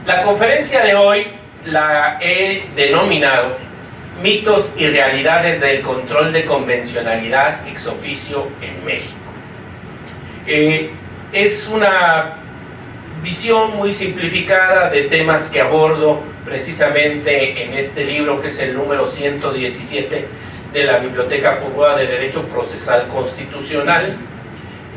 La conferencia de hoy la he denominado Mitos y realidades del control de convencionalidad ex oficio en México. Es una visión muy simplificada de temas que abordo precisamente en este libro, que es el número 117 de la Biblioteca Pública de Derecho Procesal Constitucional,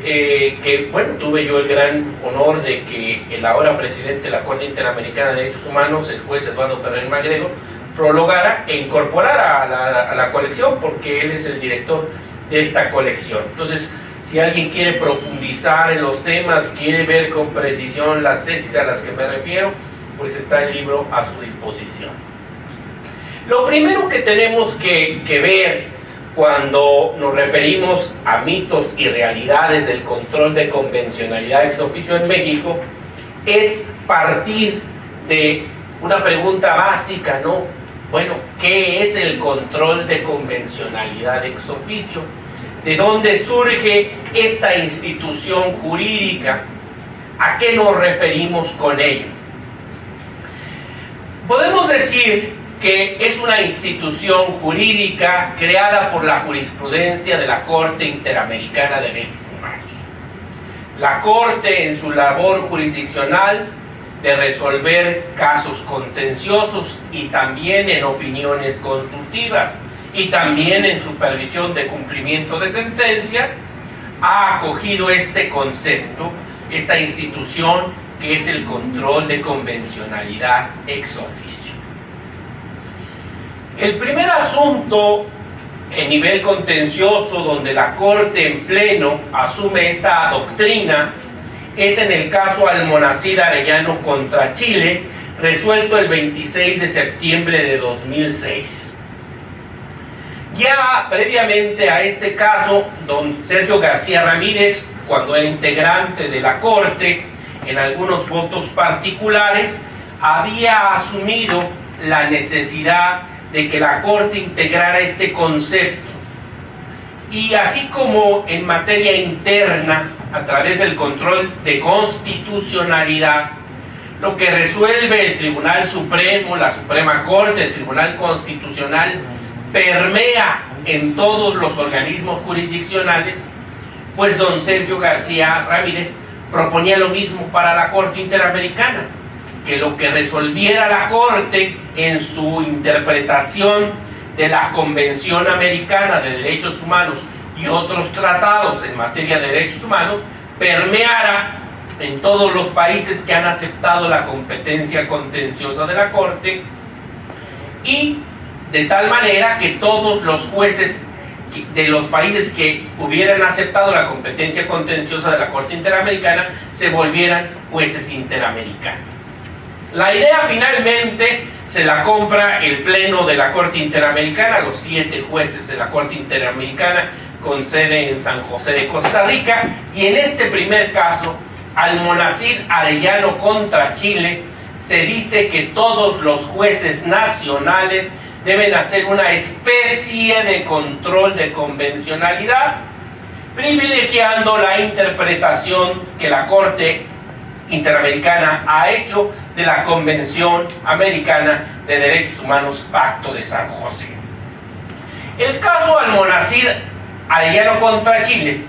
que bueno, tuve yo el gran honor de que el ahora presidente de la Corte Interamericana de Derechos Humanos, el juez Eduardo Ferrer Magrego, prologara e incorporara a la colección, porque él es el director de esta colección. Entonces, si alguien quiere profundizar en los temas, quiere ver con precisión las tesis a las que me refiero, pues está el libro a su disposición. Lo primero que tenemos que ver cuando nos referimos a mitos y realidades del control de convencionalidad ex oficio en México es partir de una pregunta básica, ¿no? Bueno, ¿qué es el control de convencionalidad ex oficio? ¿De dónde surge esta institución jurídica? ¿A qué nos referimos con ello? Podemos decir que es una institución jurídica creada por la jurisprudencia de la Corte Interamericana de Derechos Humanos. La Corte, en su labor jurisdiccional de resolver casos contenciosos y también en opiniones consultivas y también en supervisión de cumplimiento de sentencias, ha acogido este concepto, esta institución que es el control de convencionalidad ex oficio. El primer asunto en nivel contencioso donde la Corte en pleno asume esta doctrina es en el caso Almonacid Arellano contra Chile, resuelto el 26 de septiembre de 2006. Ya previamente a este caso, don Sergio García Ramírez, cuando era integrante de la Corte, en algunos votos particulares, había asumido la necesidad de que la Corte integrara este concepto. Y así como en materia interna, a través del control de constitucionalidad, lo que resuelve el Tribunal Supremo, la Suprema Corte, el Tribunal Constitucional, permea en todos los organismos jurisdiccionales, pues don Sergio García Ramírez proponía lo mismo para la Corte Interamericana, que lo que resolviera la Corte en su interpretación de la Convención Americana de Derechos Humanos y otros tratados en materia de derechos humanos permeara en todos los países que han aceptado la competencia contenciosa de la Corte, y de tal manera que todos los jueces de los países que hubieran aceptado la competencia contenciosa de la Corte Interamericana se volvieran jueces interamericanos. La idea finalmente se la compra el Pleno de la Corte Interamericana, los 7 jueces de la Corte Interamericana con sede en San José de Costa Rica, y en este primer caso, Almonacid Arellano contra Chile, se dice que todos los jueces nacionales deben hacer una especie de control de convencionalidad, privilegiando la interpretación que la Corte Interamericana ha hecho de la Convención Americana de Derechos Humanos, Pacto de San José. El caso Almonacid Arellano contra Chile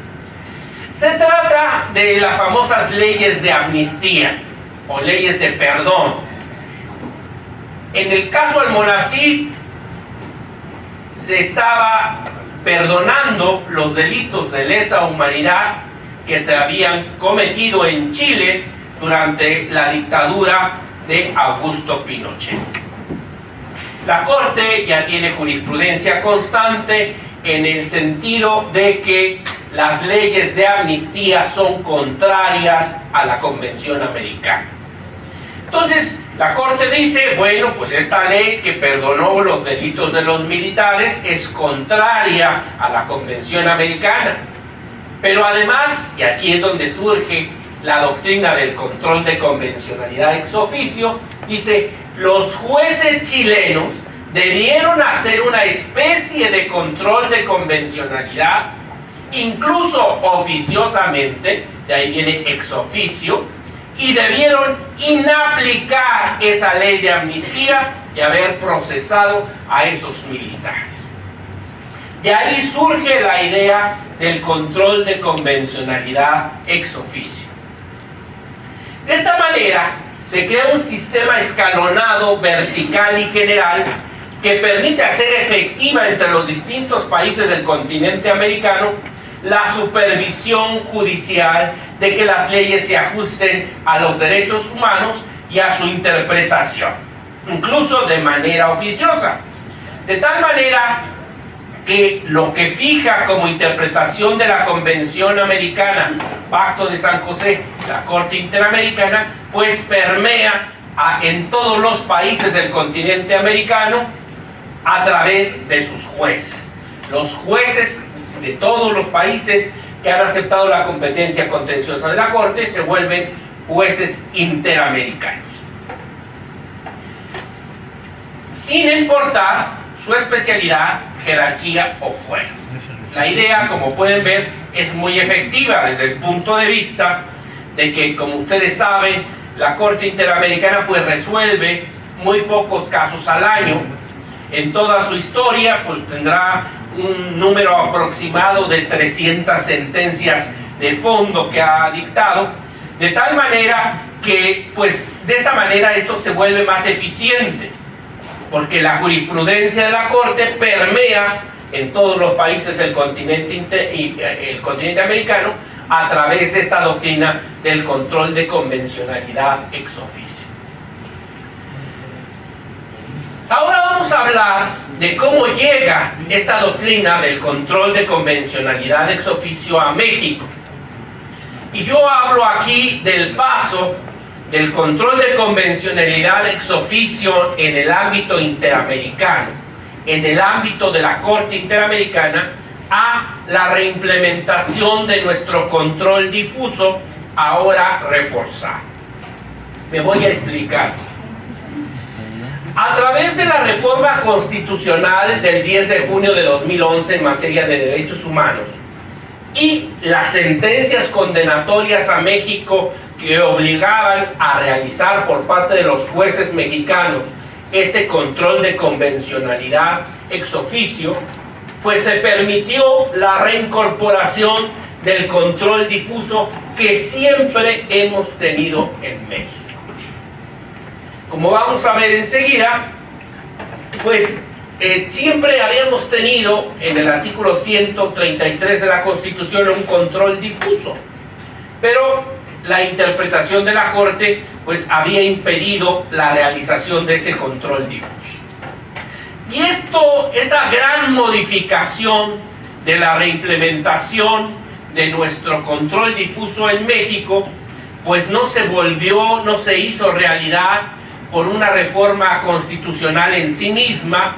se trata de las famosas leyes de amnistía o leyes de perdón. En el caso Almonacid se estaba perdonando los delitos de lesa humanidad que se habían cometido en Chile durante la dictadura de Augusto Pinochet. La Corte ya tiene jurisprudencia constante en el sentido de que las leyes de amnistía son contrarias a la Convención Americana. Entonces, la Corte dice, bueno, pues esta ley que perdonó los delitos de los militares es contraria a la Convención Americana. Pero además, y aquí es donde surge la doctrina del control de convencionalidad ex oficio, dice, los jueces chilenos debieron hacer una especie de control de convencionalidad, incluso oficiosamente, de ahí viene ex oficio, y debieron inaplicar esa ley de amnistía y haber procesado a esos militares. De ahí surge la idea del control de convencionalidad ex oficio. De esta manera, se crea un sistema escalonado, vertical y general que permite hacer efectiva entre los distintos países del continente americano la supervisión judicial de que las leyes se ajusten a los derechos humanos y a su interpretación, incluso de manera oficiosa. De tal manera que lo que fija como interpretación de la Convención Americana, Pacto de San José, la Corte Interamericana, pues permea en todos los países del continente americano a través de sus jueces. Los jueces de todos los países que han aceptado la competencia contenciosa de la Corte se vuelven jueces interamericanos, sin importar su especialidad, jerarquía o fuero. La idea, como pueden ver, es muy efectiva desde el punto de vista de que, como ustedes saben, la Corte Interamericana pues resuelve muy pocos casos al año. En toda su historia pues tendrá un número aproximado de 300 sentencias de fondo que ha dictado, de tal manera que pues de esta manera esto se vuelve más eficiente, porque la jurisprudencia de la Corte permea en todos los países del continente americano a través de esta doctrina del control de convencionalidad ex oficio. Ahora vamos a hablar de cómo llega esta doctrina del control de convencionalidad ex oficio a México. Y yo hablo aquí del paso del control de convencionalidad ex oficio en el ámbito interamericano, en el ámbito de la Corte Interamericana, a la reimplementación de nuestro control difuso, ahora reforzado. Me voy a explicar. A través de la reforma constitucional del 10 de junio de 2011 en materia de derechos humanos y las sentencias condenatorias a México que obligaban a realizar por parte de los jueces mexicanos este control de convencionalidad ex oficio, pues se permitió la reincorporación del control difuso que siempre hemos tenido en México. Como vamos a ver enseguida, pues siempre habíamos tenido en el artículo 133 de la Constitución un control difuso, pero la interpretación de la Corte pues había impedido la realización de ese control difuso. Y esta gran modificación de la reimplementación de nuestro control difuso en México, pues no se hizo realidad por una reforma constitucional en sí misma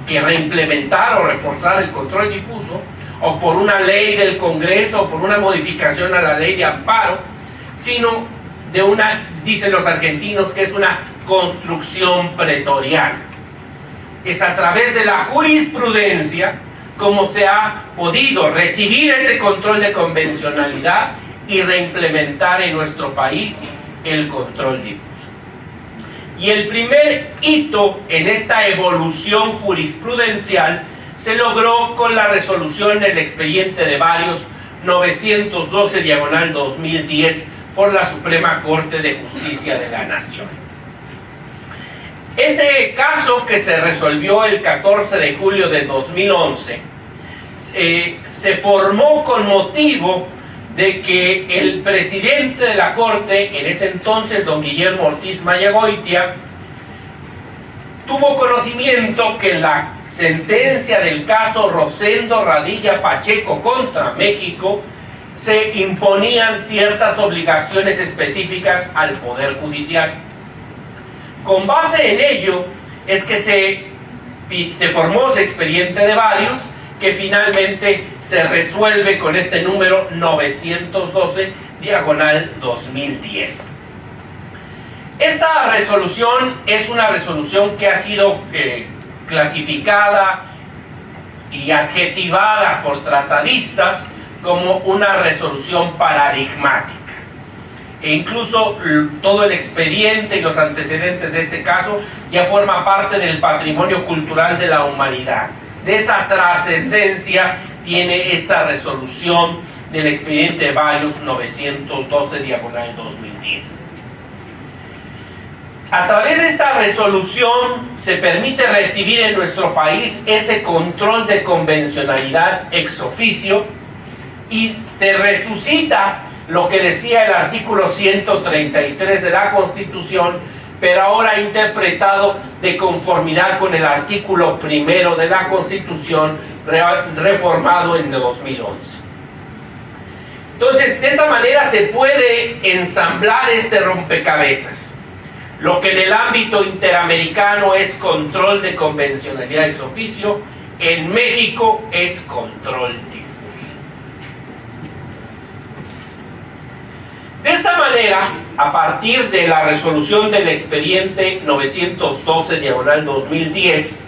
que reimplementar o reforzar el control difuso, o por una ley del Congreso, o por una modificación a la ley de amparo, sino de dicen los argentinos, que es una construcción pretoriana. Es a través de la jurisprudencia como se ha podido recibir ese control de convencionalidad y reimplementar en nuestro país el control difuso. Y el primer hito en esta evolución jurisprudencial se logró con la resolución del expediente de varios 912/2010 por la Suprema Corte de Justicia de la Nación. Este caso, que se resolvió el 14 de julio de 2011, se formó con motivo de que el presidente de la Corte, en ese entonces don Guillermo Ortiz Mayagoitia, tuvo conocimiento que en la sentencia del caso Rosendo Radilla Pacheco contra México se imponían ciertas obligaciones específicas al Poder Judicial. Con base en ello es que se formó ese expediente de varios, que finalmente se resuelve con este número 912/2010. Esta resolución es una resolución que ha sido clasificada y adjetivada por tratadistas como una resolución paradigmática. e incluso todo el expediente y los antecedentes de este caso ya forma parte del patrimonio cultural de la humanidad. De esa trascendencia tiene esta resolución del expediente Varios 912/2010. A través de esta resolución se permite recibir en nuestro país ese control de convencionalidad ex oficio y se resucita lo que decía el artículo 133 de la Constitución, pero ahora interpretado de conformidad con el artículo 1 de la Constitución reformado en 2011. Entonces, de esta manera se puede ensamblar este rompecabezas. Lo que en el ámbito interamericano es control de convencionalidad ex oficio, en México es control difuso. De esta manera, a partir de la resolución del expediente 912/2010,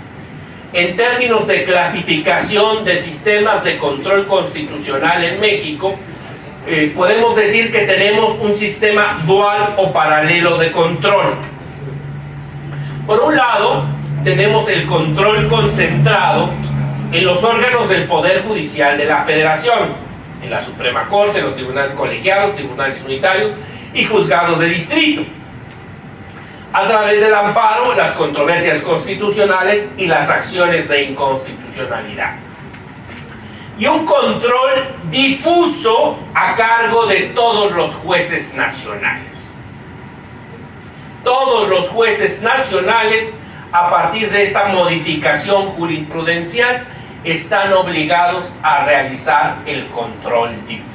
en términos de clasificación de sistemas de control constitucional en México, podemos decir que tenemos un sistema dual o paralelo de control. Por un lado, tenemos el control concentrado en los órganos del Poder Judicial de la Federación, en la Suprema Corte, en los tribunales colegiados, tribunales unitarios y juzgados de distrito, a través del amparo, las controversias constitucionales y las acciones de inconstitucionalidad. Y un control difuso a cargo de todos los jueces nacionales. Todos los jueces nacionales, a partir de esta modificación jurisprudencial, están obligados a realizar el control difuso.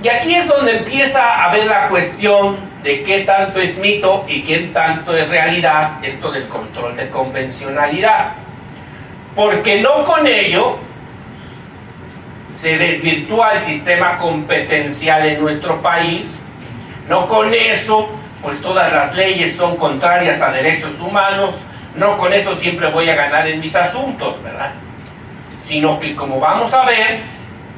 Y aquí es donde empieza a ver la cuestión de qué tanto es mito y qué tanto es realidad esto del control de convencionalidad. Porque no con ello se desvirtúa el sistema competencial en nuestro país, no con eso pues todas las leyes son contrarias a derechos humanos, no con eso siempre voy a ganar en mis asuntos, ¿verdad? Sino que, como vamos a ver,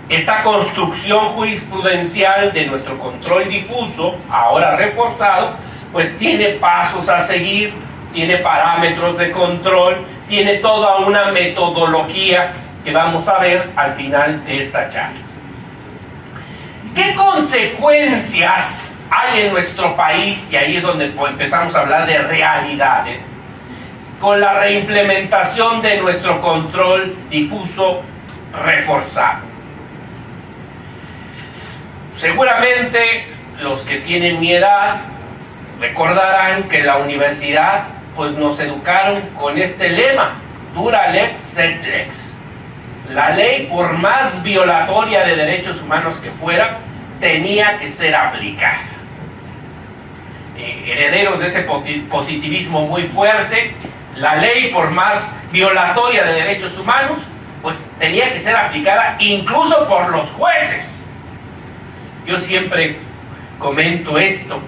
esta construcción jurisprudencial de nuestro control difuso, ahora reforzado, pues tiene pasos a seguir, tiene parámetros de control, tiene toda una metodología que vamos a ver al final de esta charla. ¿Qué consecuencias hay en nuestro país? Y ahí es donde empezamos a hablar de realidades, con la reimplementación de nuestro control difuso reforzado. Seguramente los que tienen mi edad recordarán que en la universidad pues nos educaron con este lema: dura lex sed lex. La ley, por más violatoria de derechos humanos que fuera, tenía que ser aplicada. Herederos de ese positivismo muy fuerte, la ley, por más violatoria de derechos humanos, pues tenía que ser aplicada incluso por los jueces. Yo siempre comento esto,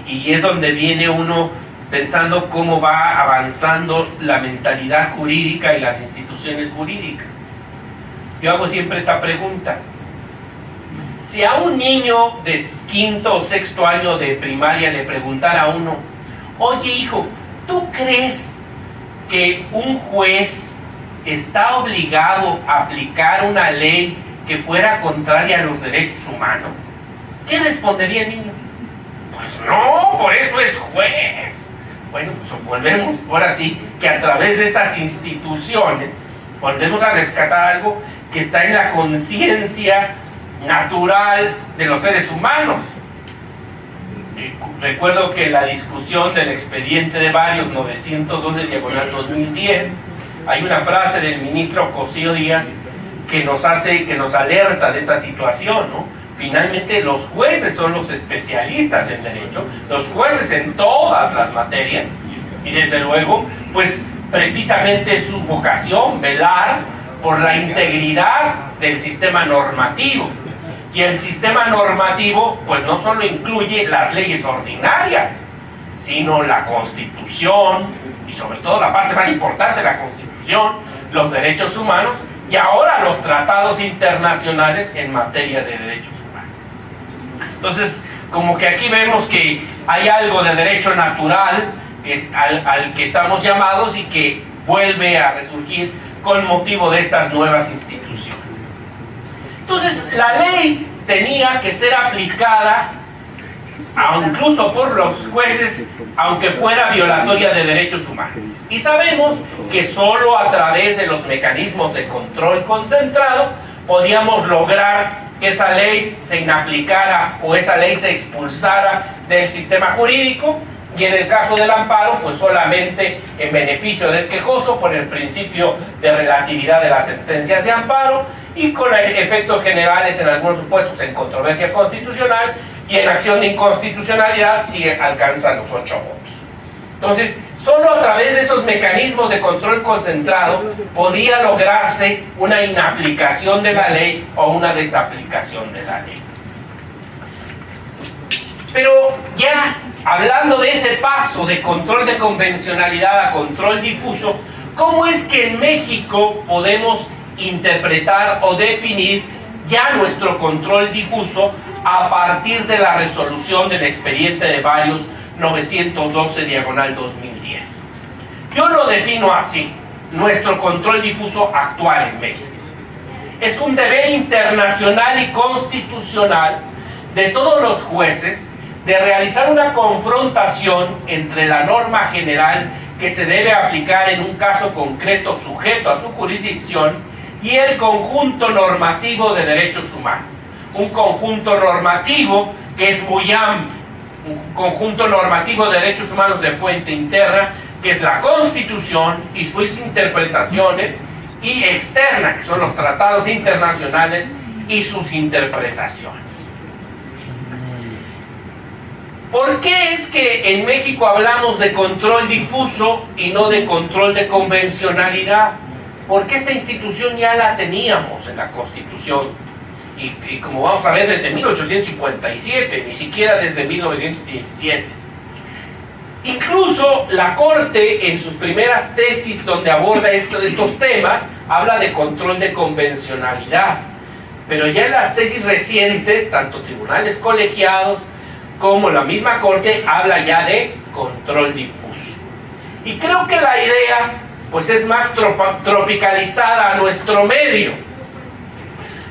y es donde viene uno pensando cómo va avanzando la mentalidad jurídica y las instituciones jurídicas. Yo hago siempre esta pregunta: si a un niño de quinto o sexto año de primaria le preguntara a uno, oye hijo, ¿tú crees que un juez está obligado a aplicar una ley que fuera contraria a los derechos humanos? ¿Qué respondería el niño? Pues no, por eso es juez. Bueno, pues volvemos ahora sí que a través de estas instituciones volvemos a rescatar algo que está en la conciencia natural de los seres humanos. Recuerdo que la discusión del expediente de Varios 912/2010, hay una frase del ministro Cosío Díaz que nos alerta de esta situación, ¿no? Finalmente los jueces son los especialistas en derecho, los jueces en todas las materias, y desde luego, pues precisamente es su vocación velar por la integridad del sistema normativo. Y el sistema normativo pues no solo incluye las leyes ordinarias, sino la Constitución, y sobre todo la parte más importante de la Constitución, los derechos humanos, y ahora los tratados internacionales en materia de derechos humanos. Entonces, como que aquí vemos que hay algo de derecho natural al que estamos llamados y que vuelve a resurgir con motivo de estas nuevas instituciones. Entonces, la ley tenía que ser aplicada incluso por los jueces, aunque fuera violatoria de derechos humanos. Y sabemos que solo a través de los mecanismos de control concentrado podíamos lograr que esa ley se inaplicara o esa ley se expulsara del sistema jurídico, y en el caso del amparo, pues solamente en beneficio del quejoso por el principio de relatividad de las sentencias de amparo y con efectos generales en algunos supuestos en controversia constitucional y en acción de inconstitucionalidad si alcanzan los 8 votos. Entonces, solo a través de esos mecanismos de control concentrado podía lograrse una inaplicación de la ley o una desaplicación de la ley. Pero ya hablando de ese paso de control de convencionalidad a control difuso, ¿cómo es que en México podemos interpretar o definir ya nuestro control difuso a partir de la resolución del expediente de varios 912/2010? Yo lo defino así: nuestro control difuso actual en México es un deber internacional y constitucional de todos los jueces de realizar una confrontación entre la norma general que se debe aplicar en un caso concreto sujeto a su jurisdicción y el conjunto normativo de derechos humanos. Un conjunto normativo que es muy amplio, un conjunto normativo de derechos humanos de fuente interna, que es la Constitución y sus interpretaciones, y externa, que son los tratados internacionales y sus interpretaciones. ¿Por qué es que en México hablamos de control difuso y no de control de convencionalidad? Porque esta institución ya la teníamos en la Constitución y como vamos a ver desde 1857, ni siquiera desde 1917. Incluso la Corte en sus primeras tesis donde aborda estos temas habla de control de convencionalidad, pero ya en las tesis recientes, tanto tribunales colegiados como la misma Corte habla ya de control difuso. Y creo que la idea pues es más tropicalizada a nuestro medio.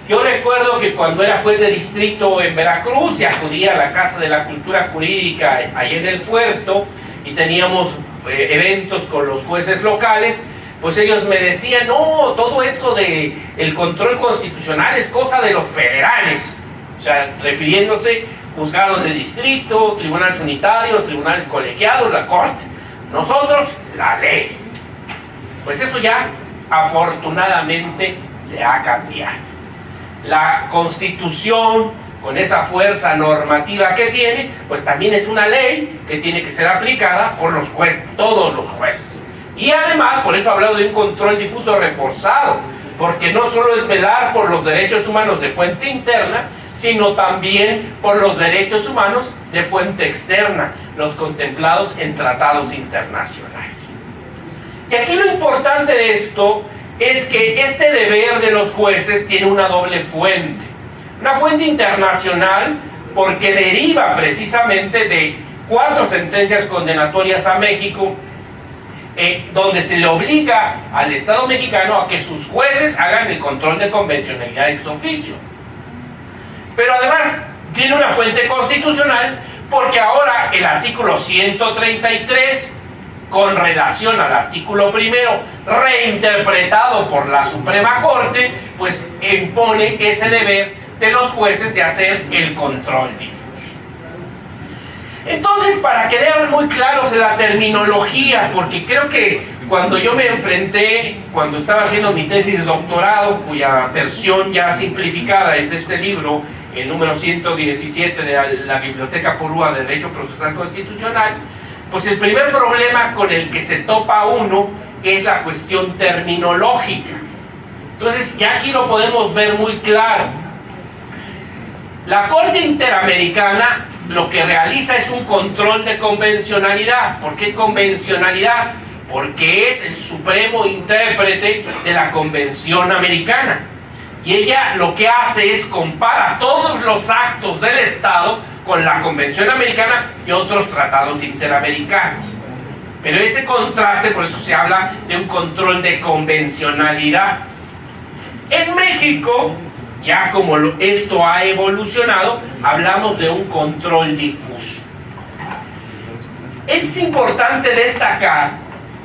Yo recuerdo que cuando era juez de distrito en Veracruz, y acudía a la Casa de la Cultura Jurídica ahí en el puerto, y teníamos eventos con los jueces locales, pues ellos me decían: no, todo eso de el control constitucional es cosa de los federales, o sea, refiriéndose juzgados de distrito, tribunales unitarios, tribunales colegiados, la Corte. Nosotros, la ley. Pues eso ya, afortunadamente, se ha cambiado. La Constitución, con esa fuerza normativa que tiene, pues también es una ley que tiene que ser aplicada por los jueces, todos los jueces. Y además, por eso he hablado de un control difuso reforzado, porque no solo es velar por los derechos humanos de fuente interna, sino también por los derechos humanos de fuente externa, los contemplados en tratados internacionales. Y aquí lo importante de esto es que este deber de los jueces tiene una doble fuente. Una fuente internacional porque deriva precisamente de 4 sentencias condenatorias a México, donde se le obliga al Estado mexicano a que sus jueces hagan el control de convencionalidad ex oficio. Pero además tiene una fuente constitucional porque ahora el artículo 133, con relación al artículo primero, reinterpretado por la Suprema Corte, pues impone ese deber de los jueces de hacer el control difuso. Entonces, para quedar muy claros en la terminología, porque creo que cuando yo me enfrenté, cuando estaba haciendo mi tesis de doctorado, cuya versión ya simplificada es este libro, el número 117 de la Biblioteca Porúa de Derecho Procesal Constitucional, pues el primer problema con el que se topa uno es la cuestión terminológica. Entonces, ya aquí lo podemos ver muy claro. La Corte Interamericana lo que realiza es un control de convencionalidad. ¿Por qué convencionalidad? Porque es el supremo intérprete de la Convención Americana. Y ella lo que hace es compara todos los actos del Estado con la Convención Americana y otros tratados interamericanos. Pero ese contraste, por eso se habla de un control de convencionalidad. En México, ya como esto ha evolucionado, hablamos de un control difuso. Es importante destacar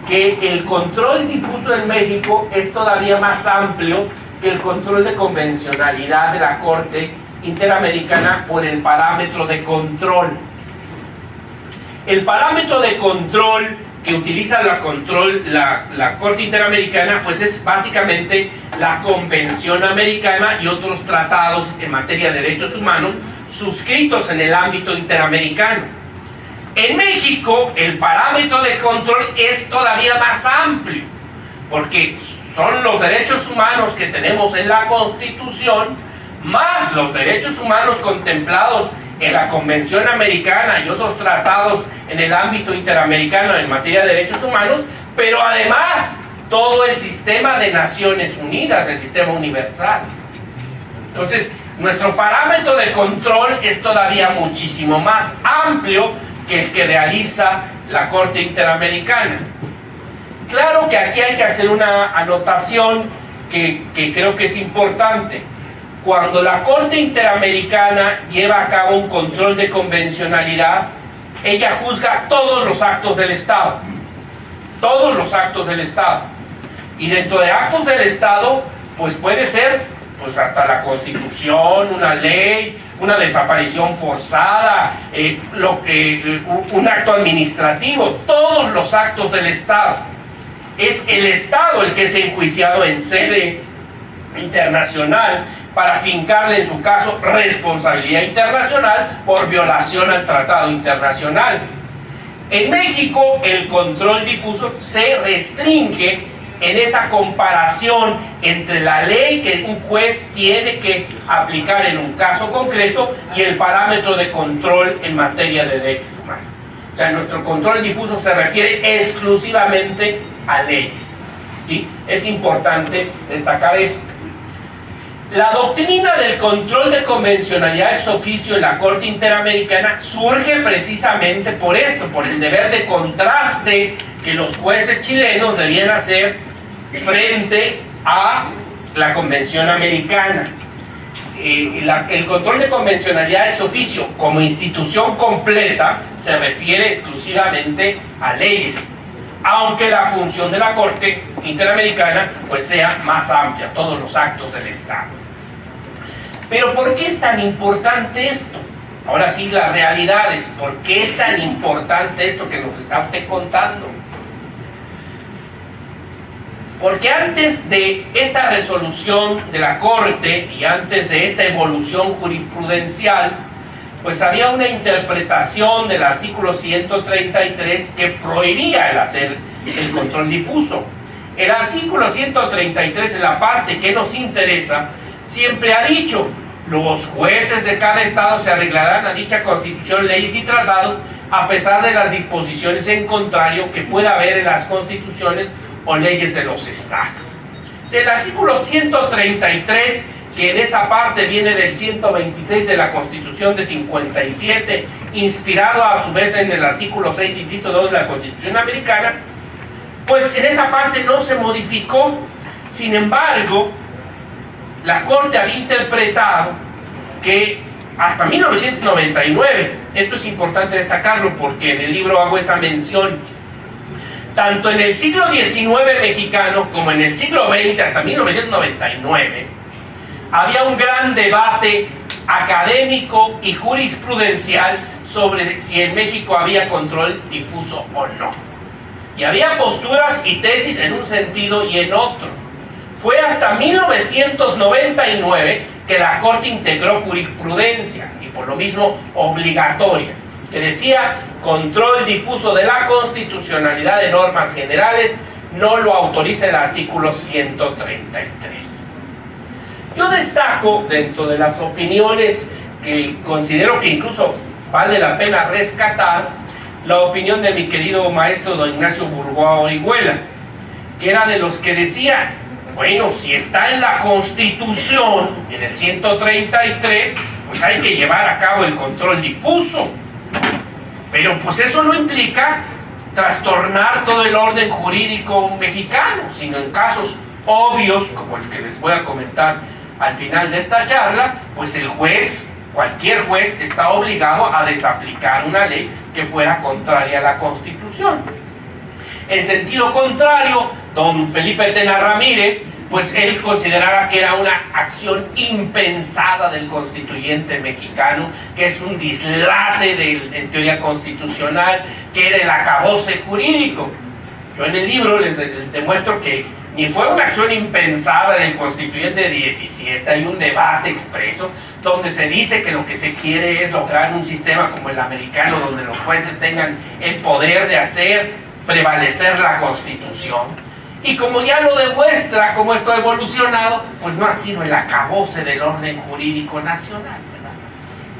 que el control difuso en México es todavía más amplio que el control de convencionalidad de la Corte Interamericana por el parámetro de control. El parámetro de control que utiliza la Corte Interamericana, pues es básicamente la Convención Americana y otros tratados en materia de derechos humanos suscritos en el ámbito interamericano. En México, el parámetro de control es todavía más amplio, porque son los derechos humanos que tenemos en la Constitución, más los derechos humanos contemplados en la Convención Americana y otros tratados en el ámbito interamericano en materia de derechos humanos, pero además todo el sistema de Naciones Unidas, el sistema universal. Entonces, nuestro parámetro de control es todavía muchísimo más amplio que el que realiza la Corte Interamericana. Claro que aquí hay que hacer una anotación que creo que es importante. Cuando la Corte Interamericana lleva a cabo un control de convencionalidad, ella juzga todos los actos del Estado. Todos los actos del Estado. Y dentro de actos del Estado, pues puede ser pues hasta la Constitución, una ley, una desaparición forzada, un acto administrativo, todos los actos del Estado. Es el Estado el que es enjuiciado en sede internacional para fincarle en su caso responsabilidad internacional por violación al tratado internacional. En México el control difuso se restringe en esa comparación entre la ley que un juez tiene que aplicar en un caso concreto y el parámetro de control en materia de derechos humanos. O sea, nuestro control difuso se refiere exclusivamente a leyes, ¿sí? Es importante destacar eso. La doctrina del control de convencionalidad ex oficio en la Corte Interamericana surge precisamente por esto, por el deber de contraste que los jueces chilenos debían hacer frente a la Convención Americana. El control de convencionalidad ex oficio como institución completa se refiere exclusivamente a leyes, aunque la función de la Corte Interamericana pues sea más amplia, todos los actos del Estado. Pero ¿por qué es tan importante esto? Ahora sí, las realidades. ¿Por qué es tan importante esto que nos está usted contando? Porque antes de esta resolución de la Corte y antes de esta evolución jurisprudencial, pues había una interpretación del artículo 133 que prohibía el hacer el control difuso. El artículo 133, en la parte que nos interesa, siempre ha dicho: los jueces de cada estado se arreglarán a dicha constitución, leyes y tratados a pesar de las disposiciones en contrario que pueda haber en las constituciones o leyes de los estados. Del artículo 133, que en esa parte viene del 126 de la Constitución de 57, inspirado a su vez en el artículo 6, inciso 2 de la Constitución Americana, pues en esa parte no se modificó. Sin embargo, la Corte había interpretado que hasta 1999, esto es importante destacarlo porque en el libro hago esta mención, tanto en el siglo XIX mexicano como en el siglo XX, hasta 1999, había un gran debate académico y jurisprudencial sobre si en México había control difuso o no. Y había posturas y tesis en un sentido y en otro. Fue hasta 1999 que la Corte integró jurisprudencia, y por lo mismo obligatoria, que decía: control difuso de la constitucionalidad de normas generales no lo autoriza el artículo 133. Yo destaco, dentro de las opiniones que considero que incluso vale la pena rescatar, la opinión de mi querido maestro don Ignacio Burgoa Orihuela, que era de los que decía Bueno, si está en la Constitución, en el 133, pues hay que llevar a cabo el control difuso. Pero pues eso no implica trastornar todo el orden jurídico mexicano, sino en casos obvios, como el que les voy a comentar al final de esta charla, pues el juez, cualquier juez, está obligado a desaplicar una ley que fuera contraria a la Constitución. En sentido contrario, don Felipe Tena Ramírez, pues él consideraba que era una acción impensada del constituyente mexicano, que es un dislate en teoría constitucional, que era el acabose jurídico. Yo en el libro les demuestro que ni fue una acción impensada del constituyente 17, hay un debate expreso donde se dice que lo que se quiere es lograr un sistema como el americano, donde los jueces tengan el poder de hacer prevalecer la Constitución. Y como ya lo demuestra cómo esto ha evolucionado, pues no ha sido el acabose del orden jurídico nacional, ¿verdad?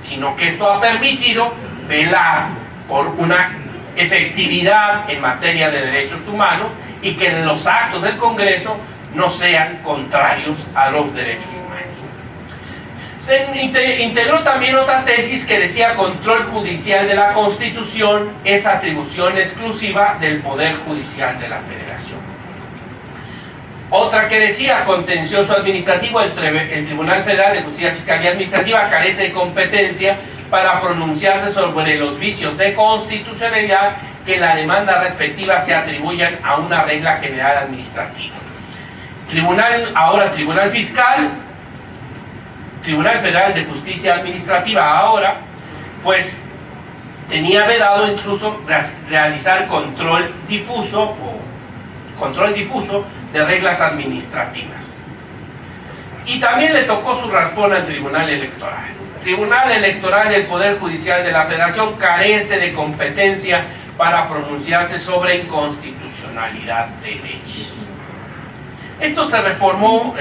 Sino que esto ha permitido velar por una efectividad en materia de derechos humanos y que los actos del Congreso no sean contrarios a los derechos humanos. Se integró también otra tesis que decía: control judicial de la Constitución es atribución exclusiva del Poder Judicial de la Federación. Otra que decía: contencioso administrativo, el Tribunal Federal de Justicia Fiscal y Administrativa carece de competencia para pronunciarse sobre los vicios de constitucionalidad que en la demanda respectiva se atribuyan a una regla general administrativa. Tribunal Fiscal, Tribunal Federal de Justicia Administrativa ahora, pues tenía vedado incluso realizar control difuso de reglas administrativas. Y también le tocó su raspón al Tribunal Electoral. El Tribunal Electoral del Poder Judicial de la Federación carece de competencia para pronunciarse sobre inconstitucionalidad de leyes. Esto se reformó,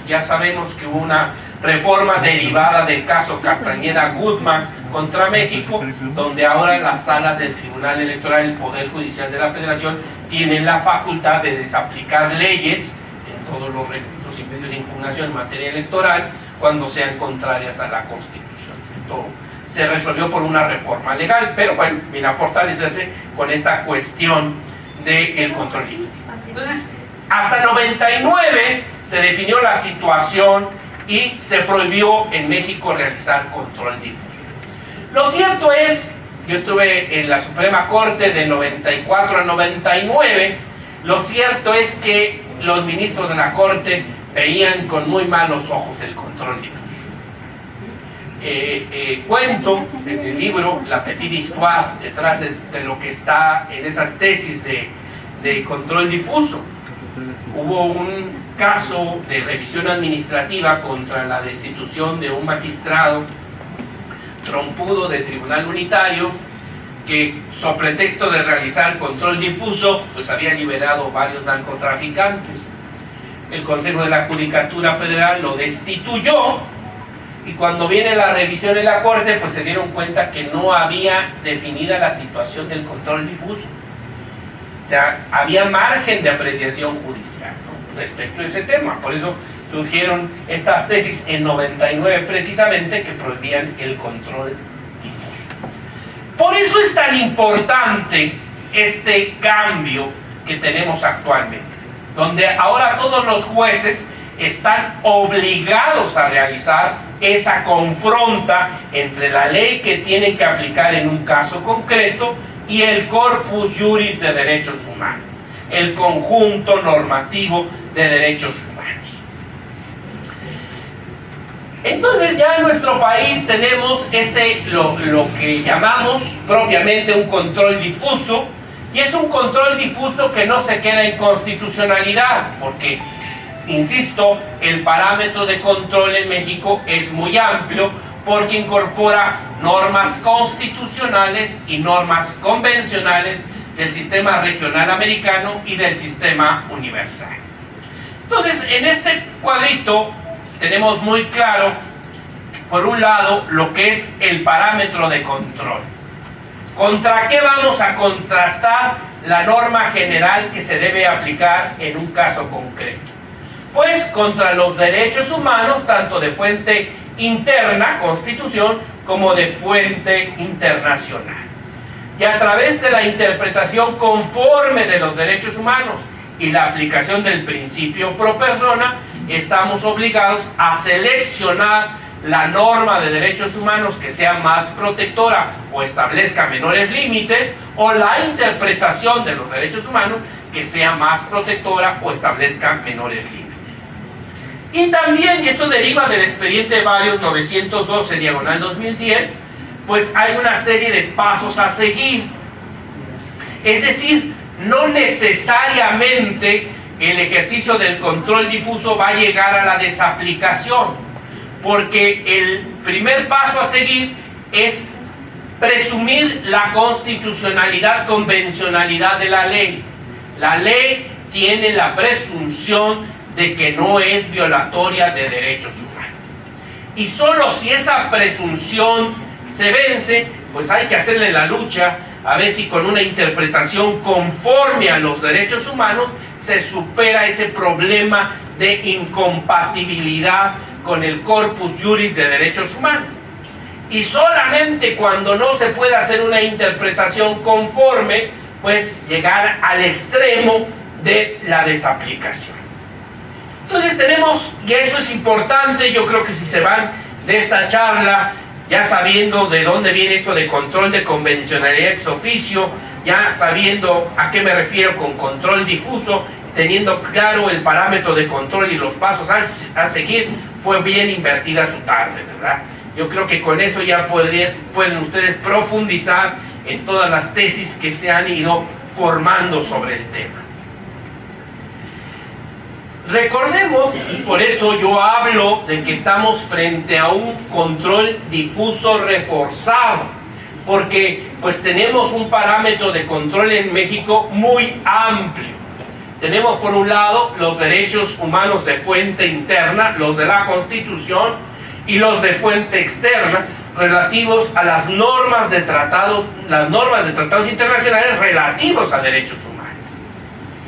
ya sabemos que hubo una reforma derivada del caso Castañeda-Guzmán contra México, donde ahora las salas del Tribunal Electoral del Poder Judicial de la Federación tienen la facultad de desaplicar leyes en todos los recursos y medios de impugnación en materia electoral cuando sean contrarias a la Constitución. Esto se resolvió por una reforma legal, pero bueno, viene a fortalecerse con esta cuestión del control difuso. Entonces, hasta 99 se definió la situación y se prohibió en México realizar control difuso. Lo cierto es, yo estuve en la Suprema Corte de 94 a 99, lo cierto es que los ministros de la Corte veían con muy malos ojos el control difuso. Cuento en el libro la petite histoire detrás de lo que está en esas tesis de control difuso. Hubo un caso de revisión administrativa contra la destitución de un magistrado trompudo de tribunal unitario que, sobre pretexto de realizar control difuso, pues había liberado varios narcotraficantes. El Consejo de la Judicatura Federal lo destituyó y cuando viene la revisión en la Corte, pues se dieron cuenta que no había definida la situación del control difuso. O sea, había margen de apreciación judicial, ¿no?, respecto a ese tema. Por eso surgieron estas tesis en 99 precisamente que prohibían el control difuso. Por eso es tan importante este cambio que tenemos actualmente, donde ahora todos los jueces están obligados a realizar esa confronta entre la ley que tienen que aplicar en un caso concreto y el corpus juris de derechos humanos, el conjunto normativo de derechos humanos. Entonces ya en nuestro país tenemos lo que llamamos propiamente un control difuso, y es un control difuso que no se queda en constitucionalidad, porque, insisto, el parámetro de control en México es muy amplio, porque incorpora normas constitucionales y normas convencionales del sistema regional americano y del sistema universal. Entonces, en este cuadrito tenemos muy claro, por un lado, lo que es el parámetro de control. ¿Contra qué vamos a contrastar la norma general que se debe aplicar en un caso concreto? pues contra los derechos humanos, tanto de fuente interna, Constitución, como de fuente internacional. Y a través de la interpretación conforme de los derechos humanos y la aplicación del principio pro persona, estamos obligados a seleccionar la norma de derechos humanos que sea más protectora o establezca menores límites, o la interpretación de los derechos humanos que sea más protectora o establezca menores límites. Y también, y esto deriva del expediente Varios 912/2010, pues hay una serie de pasos a seguir. Es decir, no necesariamente el ejercicio del control difuso va a llegar a la desaplicación, porque el primer paso a seguir es presumir la constitucionalidad, convencionalidad de la ley. La ley tiene la presunción de que no es violatoria de derechos humanos. Y solo si esa presunción se vence, pues hay que hacerle la lucha a ver si con una interpretación conforme a los derechos humanos se supera ese problema de incompatibilidad con el corpus juris de derechos humanos. Y solamente cuando no se puede hacer una interpretación conforme, pues llegar al extremo de la desaplicación. Entonces tenemos, y eso es importante, yo creo que si se van de esta charla ya sabiendo de dónde viene esto de control de convencionalidad ex oficio, ya sabiendo a qué me refiero con control difuso, teniendo claro el parámetro de control y los pasos a seguir, fue bien invertida su tarde, ¿verdad? Yo creo que con eso ya pueden ustedes profundizar en todas las tesis que se han ido formando sobre el tema. Recordemos, y por eso yo hablo de que estamos frente a un control difuso reforzado, porque pues tenemos un parámetro de control en México muy amplio. Tenemos por un lado los derechos humanos de fuente interna, los de la Constitución, y los de fuente externa, relativos a las normas de tratados internacionales relativos a derechos humanos.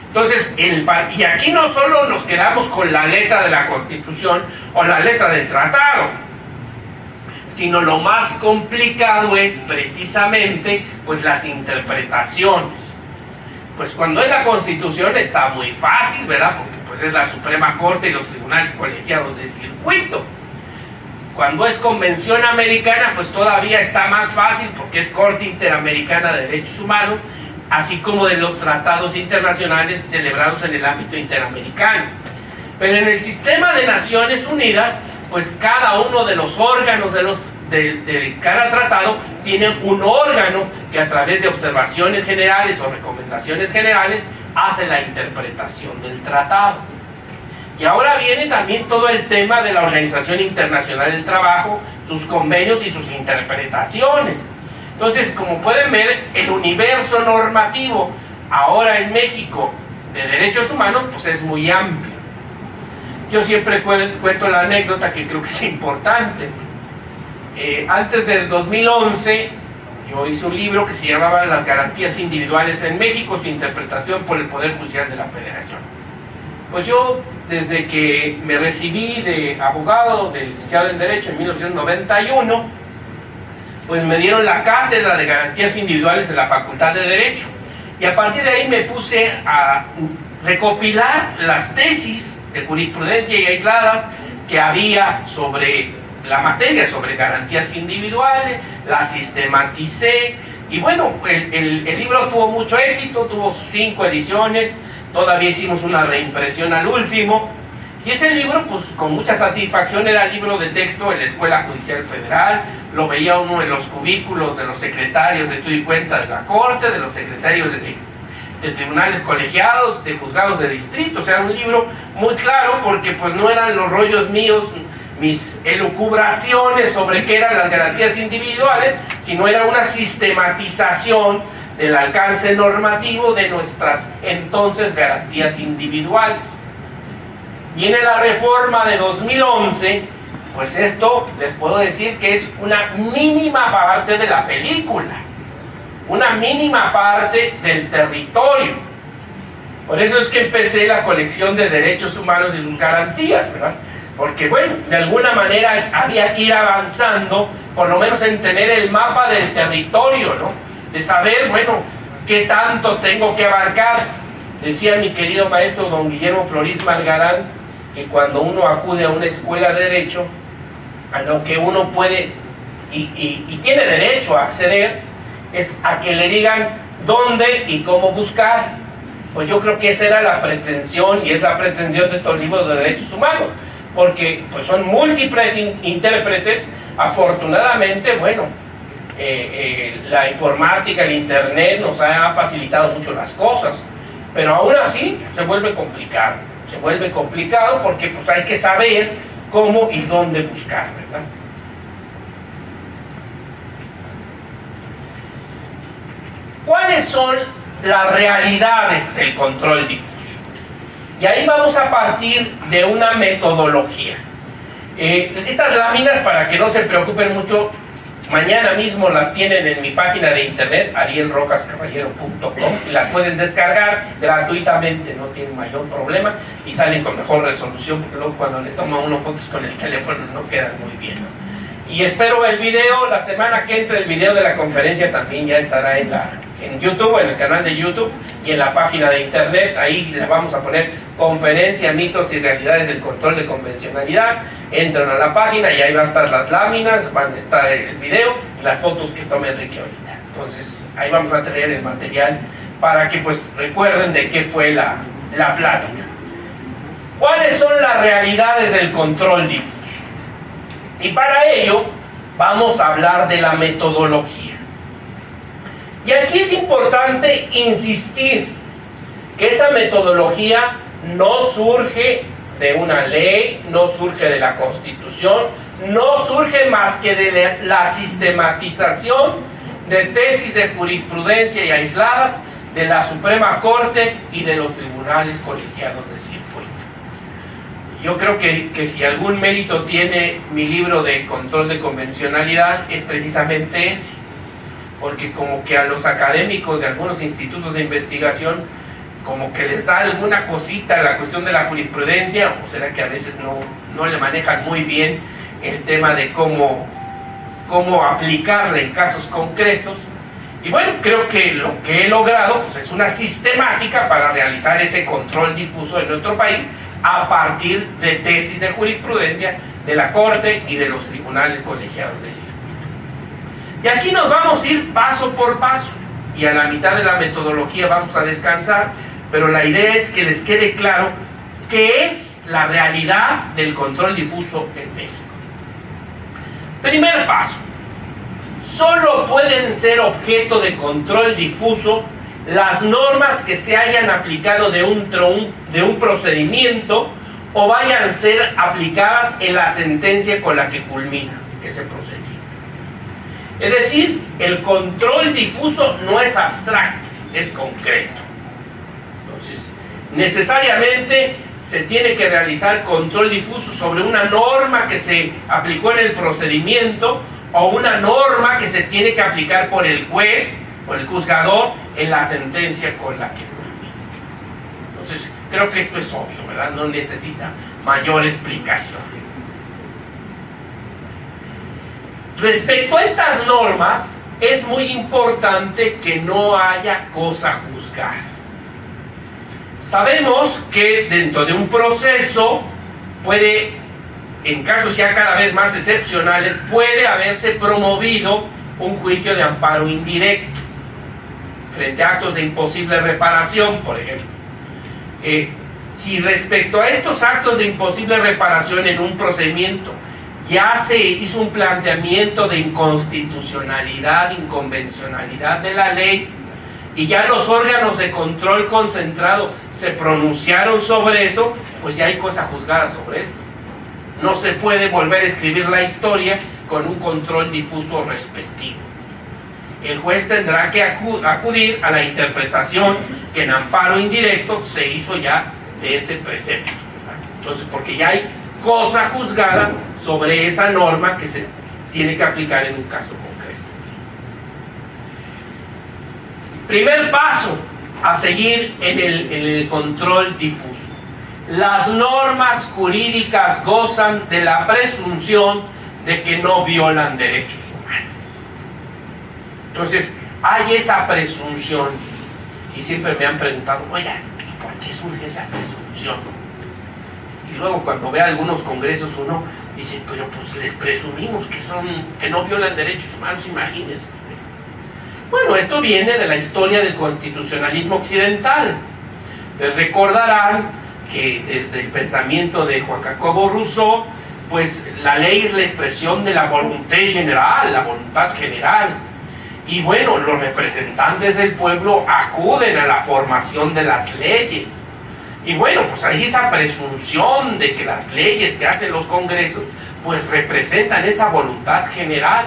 Entonces, y aquí no solo nos quedamos con la letra de la Constitución o la letra del tratado, sino lo más complicado es precisamente pues las interpretaciones. Pues cuando es la Constitución está muy fácil, ¿verdad? Porque pues es la Suprema Corte y los tribunales colegiados de circuito. Cuando es Convención Americana, pues todavía está más fácil porque es Corte Interamericana de Derechos Humanos, así como de los tratados internacionales celebrados en el ámbito interamericano. Pero en el sistema de Naciones Unidas, pues cada uno de los órganos de cada tratado tiene un órgano que a través de observaciones generales o recomendaciones generales hace la interpretación del tratado. Y ahora viene también todo el tema de la Organización Internacional del Trabajo, sus convenios y sus interpretaciones. Entonces, como pueden ver, el universo normativo ahora en México de derechos humanos pues es muy amplio. Yo siempre cuento la anécdota que creo que es importante. Antes del 2011 yo hice un libro que se llamaba Las garantías individuales en México, su interpretación por el Poder Judicial de la Federación. Pues yo, desde que me recibí de abogado, de licenciado en Derecho en 1991, pues me dieron la cátedra de garantías individuales en la Facultad de Derecho. Y a partir de ahí me puse a recopilar las tesis de jurisprudencia y aisladas que había sobre la materia, sobre garantías individuales, la sistematicé. Y bueno, el libro tuvo mucho éxito, tuvo 5 ediciones. Todavía hicimos una reimpresión al último, y ese libro, pues con mucha satisfacción, era el libro de texto en la Escuela Judicial Federal. Lo veía uno en los cubículos de los secretarios de estudio y cuenta de la Corte, de los secretarios de tribunales colegiados, de juzgados de distrito. O sea, un libro muy claro, porque pues no eran los rollos míos, mis elucubraciones sobre qué eran las garantías individuales, sino era una sistematización del alcance normativo de nuestras entonces garantías individuales. Viene la reforma de 2011, pues esto les puedo decir que es una mínima parte de la película, una mínima parte del territorio. Por eso es que empecé la colección de derechos humanos y sus garantías, ¿verdad? Porque, bueno, de alguna manera había que ir avanzando, por lo menos en tener el mapa del territorio, ¿no? De saber, bueno, qué tanto tengo que abarcar. Decía mi querido maestro don Guillermo Florís Margarán, que cuando uno acude a una escuela de derecho, a lo que uno puede y tiene derecho a acceder, es a que le digan dónde y cómo buscar. Pues yo creo que esa era la pretensión, y es la pretensión de estos libros de derechos humanos, porque pues son múltiples intérpretes. Afortunadamente, bueno, la informática, el internet nos ha facilitado mucho las cosas, pero aún así se vuelve complicado porque pues hay que saber cómo y dónde buscar, ¿verdad? ¿Cuáles son las realidades del control difuso? Y ahí vamos a partir de una metodología. Estas láminas, para que no se preocupen mucho, mañana mismo las tienen en mi página de internet, arielrocascaballero.com, y las pueden descargar gratuitamente, no tienen mayor problema, y salen con mejor resolución, porque luego cuando le toma uno fotos con el teléfono no quedan muy bien, ¿no? Y espero el video, la semana que entre el video de la conferencia también ya estará en YouTube, en el canal de YouTube y en la página de internet. Ahí les vamos a poner conferencia, mitos y realidades del control de convencionalidad. Entran a la página y ahí van a estar las láminas, van a estar el video y las fotos que tome Enrique ahorita. Entonces ahí vamos a tener el material para que pues recuerden de qué fue la plática. ¿Cuáles son las realidades del control difuso? Y para ello vamos a hablar de la metodología. Y aquí es importante insistir que esa metodología no surge de una ley, no surge de la Constitución, no surge más que de la sistematización de tesis de jurisprudencia y aisladas de la Suprema Corte y de los tribunales colegiados de circuito. Yo creo que si algún mérito tiene mi libro de control de convencionalidad es precisamente ese, porque como que a los académicos de algunos institutos de investigación como que les da alguna cosita la cuestión de la jurisprudencia, o será que a veces no le manejan muy bien el tema de cómo aplicarla en casos concretos. Y bueno, creo que lo que he logrado pues, es una sistemática para realizar ese control difuso en nuestro país a partir de tesis de jurisprudencia de la Corte y de los tribunales colegiados de circuito. Y aquí nos vamos a ir paso por paso, y a la mitad de la metodología vamos a descansar, pero la idea es que les quede claro qué es la realidad del control difuso en México. Primer paso: solo pueden ser objeto de control difuso las normas que se hayan aplicado de un procedimiento o vayan a ser aplicadas en la sentencia con la que culmina ese procedimiento. Es decir, el control difuso no es abstracto, es concreto. Entonces, necesariamente se tiene que realizar control difuso sobre una norma que se aplicó en el procedimiento o una norma que se tiene que aplicar por el juez, por el juzgador, en la sentencia con la que culmina. Entonces, creo que esto es obvio, ¿verdad? No necesita mayor explicación. Respecto a estas normas, es muy importante que no haya cosa juzgada. Sabemos que dentro de un proceso puede, en casos ya cada vez más excepcionales, puede haberse promovido un juicio de amparo indirecto frente a actos de imposible reparación, por ejemplo. Si respecto a estos actos de imposible reparación en un procedimiento ya se hizo un planteamiento de inconstitucionalidad, inconvencionalidad de la ley, y ya los órganos de control concentrado se pronunciaron sobre eso, pues ya hay cosa juzgada sobre esto. No se puede volver a escribir la historia con un control difuso respectivo. El juez tendrá que acudir a la interpretación que en amparo indirecto se hizo ya de ese precepto, ¿verdad? Entonces, porque ya hay cosa juzgada sobre esa norma que se tiene que aplicar en un caso concreto. Primer paso: a seguir en el control difuso. Las normas jurídicas gozan de la presunción de que no violan derechos humanos. Entonces, hay esa presunción. Y siempre me han preguntado, oiga, ¿por qué surge esa presunción? Y luego cuando ve algunos congresos uno dice, pero pues les presumimos que no violan derechos humanos, imagínense. Bueno, esto viene de la historia del constitucionalismo occidental. Les recordarán que desde el pensamiento de Juan Jacobo Rousseau, pues la ley es la expresión de la volonté general, la voluntad general. Y bueno, los representantes del pueblo acuden a la formación de las leyes. Y bueno, pues hay esa presunción de que las leyes que hacen los congresos, pues representan esa voluntad general.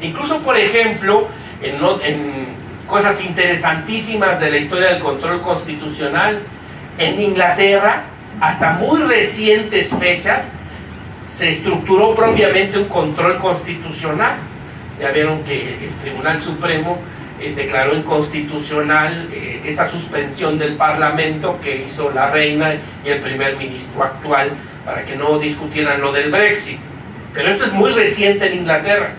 Incluso, por ejemplo, en cosas interesantísimas de la historia del control constitucional, en Inglaterra, hasta muy recientes fechas, se estructuró propiamente un control constitucional. Ya vieron que el Tribunal Supremo declaró inconstitucional esa suspensión del Parlamento que hizo la reina y el primer ministro actual para que no discutieran lo del Brexit. Pero esto es muy reciente en Inglaterra.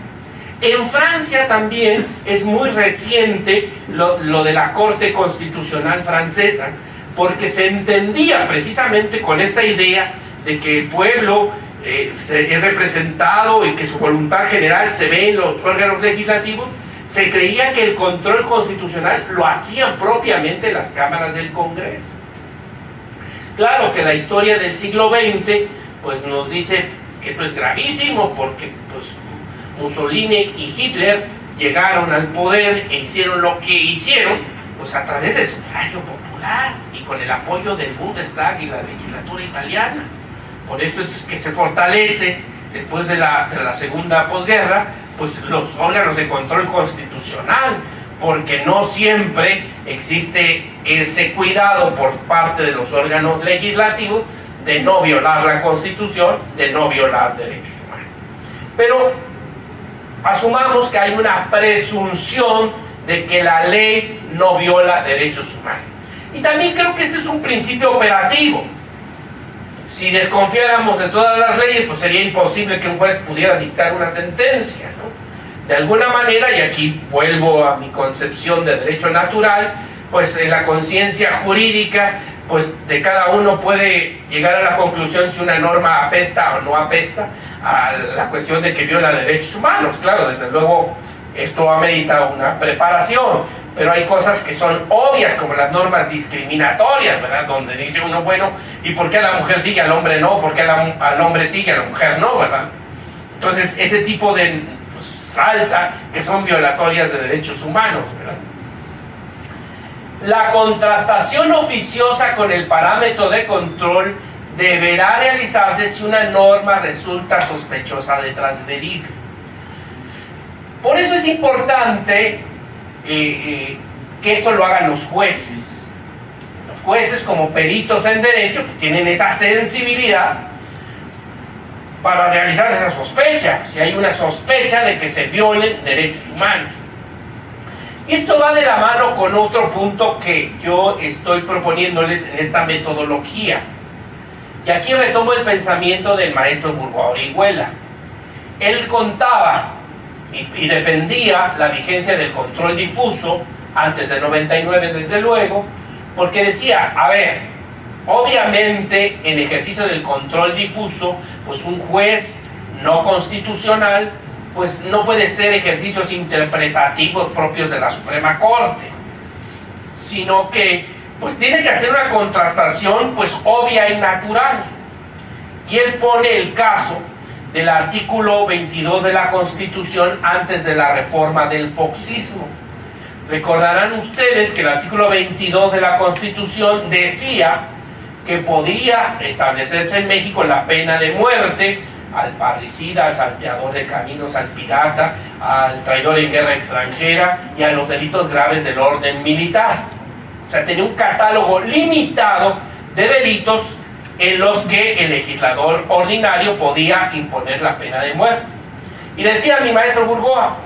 En Francia también es muy reciente lo de la Corte Constitucional francesa, porque se entendía precisamente con esta idea de que el pueblo es representado y que su voluntad general se ve en los órganos legislativos. Se creía que el control constitucional lo hacían propiamente las cámaras del Congreso. Claro que la historia del siglo XX pues nos dice que esto es gravísimo, porque pues Mussolini y Hitler llegaron al poder e hicieron lo que hicieron pues a través del sufragio popular y con el apoyo del Bundestag y la legislatura italiana. Por eso es que se fortalece después de la segunda posguerra pues los órganos de control constitucional, porque no siempre existe ese cuidado por parte de los órganos legislativos de no violar la Constitución, de no violar derechos humanos. Pero asumamos que hay una presunción de que la ley no viola derechos humanos. Y también creo que este es un principio operativo. Si desconfiáramos de todas las leyes, pues sería imposible que un juez pudiera dictar una sentencia, ¿no? De alguna manera, y aquí vuelvo a mi concepción de derecho natural, pues en la conciencia jurídica, pues de cada uno puede llegar a la conclusión si una norma apesta o no apesta a la cuestión de que viola derechos humanos. Claro, desde luego esto amerita una preparación, pero hay cosas que son obvias, como las normas discriminatorias, ¿verdad? Donde dice uno, bueno, ¿y por qué a la mujer sí y al hombre no? ¿Por qué al hombre sí y a la mujer no? ¿Verdad? Entonces, ese tipo de falta que son violatorias de derechos humanos, ¿verdad? La contrastación oficiosa con el parámetro de control deberá realizarse si una norma resulta sospechosa de transgredir. Por eso es importante que esto lo hagan los jueces. Los jueces, como peritos en derecho, que tienen esa sensibilidad para realizar esa sospecha, si hay una sospecha de que se violen derechos humanos. Y esto va de la mano con otro punto que yo estoy proponiéndoles en esta metodología. Y aquí retomo el pensamiento del maestro Burgoa Orihuela. Él contaba y defendía la vigencia del control difuso antes del 99, desde luego, porque decía, a ver, obviamente en ejercicio del control difuso, pues un juez no constitucional pues no puede ser ejercicios interpretativos propios de la Suprema Corte, sino que pues tiene que hacer una contrastación pues obvia y natural. Y él pone el caso del artículo 22 de la Constitución antes de la reforma del foxismo. Recordarán ustedes que el artículo 22 de la Constitución decía que podía establecerse en México la pena de muerte al parricida, al salteador de caminos, al pirata, al traidor en guerra extranjera y a los delitos graves del orden militar. O sea, tenía un catálogo limitado de delitos en los que el legislador ordinario podía imponer la pena de muerte. Y decía mi maestro Burgoa,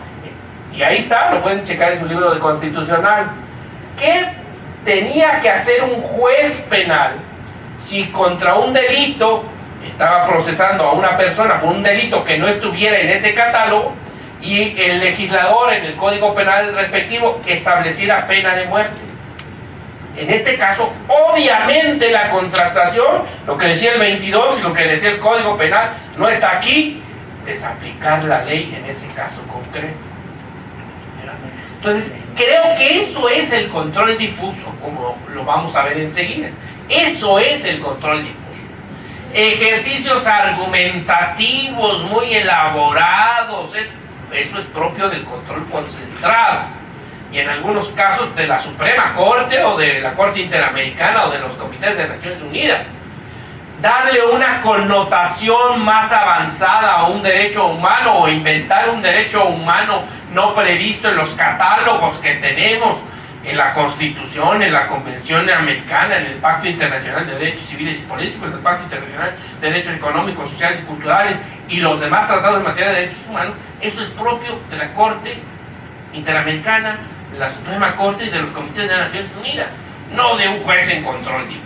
y ahí está, lo pueden checar en su libro de Constitucional, que tenía que hacer un juez penal si contra un delito estaba procesando a una persona por un delito que no estuviera en ese catálogo y el legislador en el Código Penal respectivo estableciera pena de muerte. En este caso, obviamente la contrastación, lo que decía el 22 y lo que decía el Código Penal, no está aquí, es aplicar la ley en ese caso concreto. Entonces, creo que eso es el control difuso, como lo vamos a ver enseguida. Eso es el control difuso. Ejercicios argumentativos muy elaborados, eso es propio del control concentrado. Y en algunos casos de la Suprema Corte o de la Corte Interamericana o de los comités de Naciones Unidas. Darle una connotación más avanzada a un derecho humano o inventar un derecho humano no previsto en los catálogos que tenemos en la Constitución, en la Convención Americana, en el Pacto Internacional de Derechos Civiles y Políticos, en el Pacto Internacional de Derechos Económicos, Sociales y Culturales y los demás tratados en materia de derechos humanos. Eso es propio de la Corte Interamericana, de la Suprema Corte y de los comités de Naciones Unidas, no de un juez en control difuso.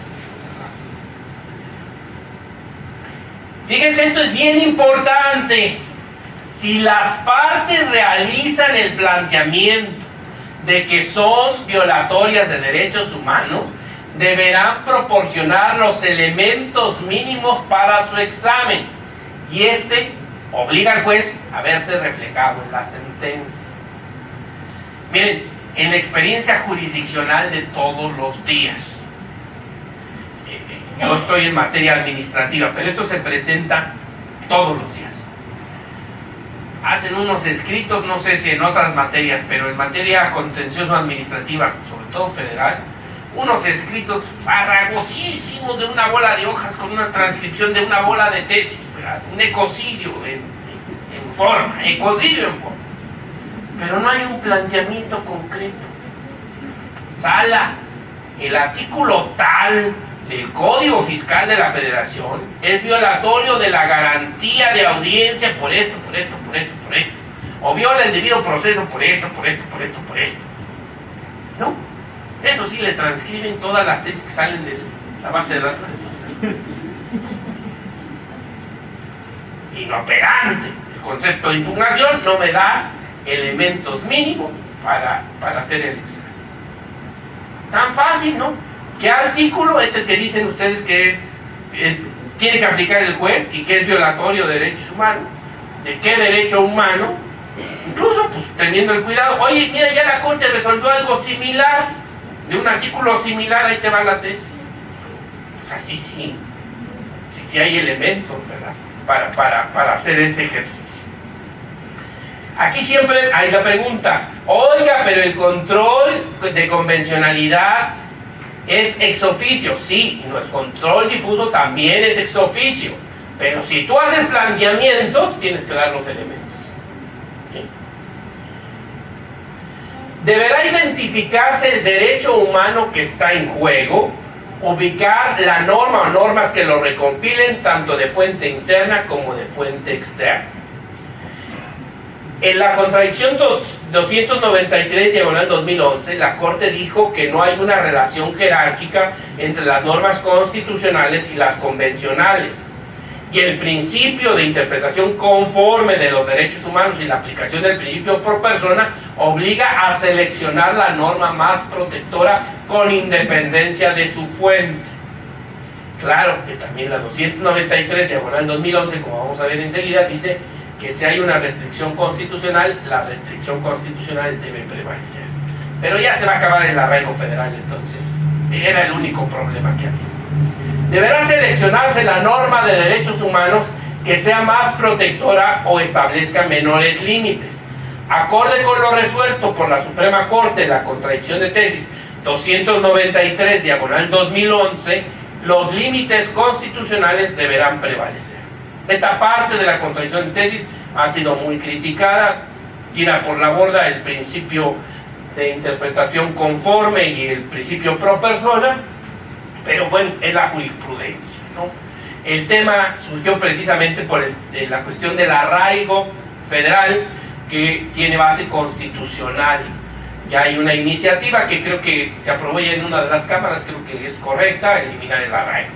Fíjense, esto es bien importante. Si las partes realizan el planteamiento de que son violatorias de derechos humanos, deberán proporcionar los elementos mínimos para su examen, y este obliga al juez a verse reflejado en la sentencia. Miren, en la experiencia jurisdiccional de todos los días, yo estoy en materia administrativa, pero esto se presenta todos los días. Hacen unos escritos, no sé si en otras materias, pero en materia contencioso administrativa, sobre todo federal, unos escritos farragosísimos de una bola de hojas con una transcripción de una bola de tesis, ¿verdad? Un ecocidio en forma, pero no hay un planteamiento concreto. Sala, el artículo tal del Código Fiscal de la Federación es violatorio de la garantía de audiencia por esto, o viola el debido proceso por esto. ¿No? Eso sí, le transcriben todas las tesis que salen de la base de datos. Inoperante el concepto de impugnación, no me das elementos mínimos para hacer el examen. Tan fácil, ¿no? ¿Qué artículo es el que dicen ustedes que tiene que aplicar el juez y que es violatorio de derechos humanos? ¿De qué derecho humano? Incluso, pues, teniendo el cuidado, oye, mira, ya la Corte resolvió algo similar, de un artículo similar, ahí te va la tesis. Pues así sí hay elementos, ¿verdad? Para hacer ese ejercicio. Aquí siempre hay la pregunta, oiga, pero el control de convencionalidad es ex oficio. Sí, nuestro control difuso también es ex oficio, pero si tú haces planteamientos, tienes que dar los elementos. ¿Sí? Deberá identificarse el derecho humano que está en juego, ubicar la norma o normas que lo recompilen tanto de fuente interna como de fuente externa. En la contradicción 293/2011, la Corte dijo que no hay una relación jerárquica entre las normas constitucionales y las convencionales, y el principio de interpretación conforme de los derechos humanos y la aplicación del principio pro persona obliga a seleccionar la norma más protectora con independencia de su fuente. Claro que también la 293/2011, como vamos a ver enseguida, dice que si hay una restricción constitucional, la restricción constitucional debe prevalecer. Pero ya se va a acabar el arraigo federal, entonces era el único problema que había. Deberá seleccionarse la norma de derechos humanos que sea más protectora o establezca menores límites. Acorde con lo resuelto por la Suprema Corte en la contradicción de tesis 293/2011, los límites constitucionales deberán prevalecer. Esta parte de la contradicción de tesis ha sido muy criticada, tira por la borda el principio de interpretación conforme y el principio pro persona, pero bueno, es la jurisprudencia, ¿no? El tema surgió precisamente por la cuestión del arraigo federal que tiene base constitucional. Ya hay una iniciativa que creo que se aprobó ya en una de las cámaras, creo que es correcta, eliminar el arraigo.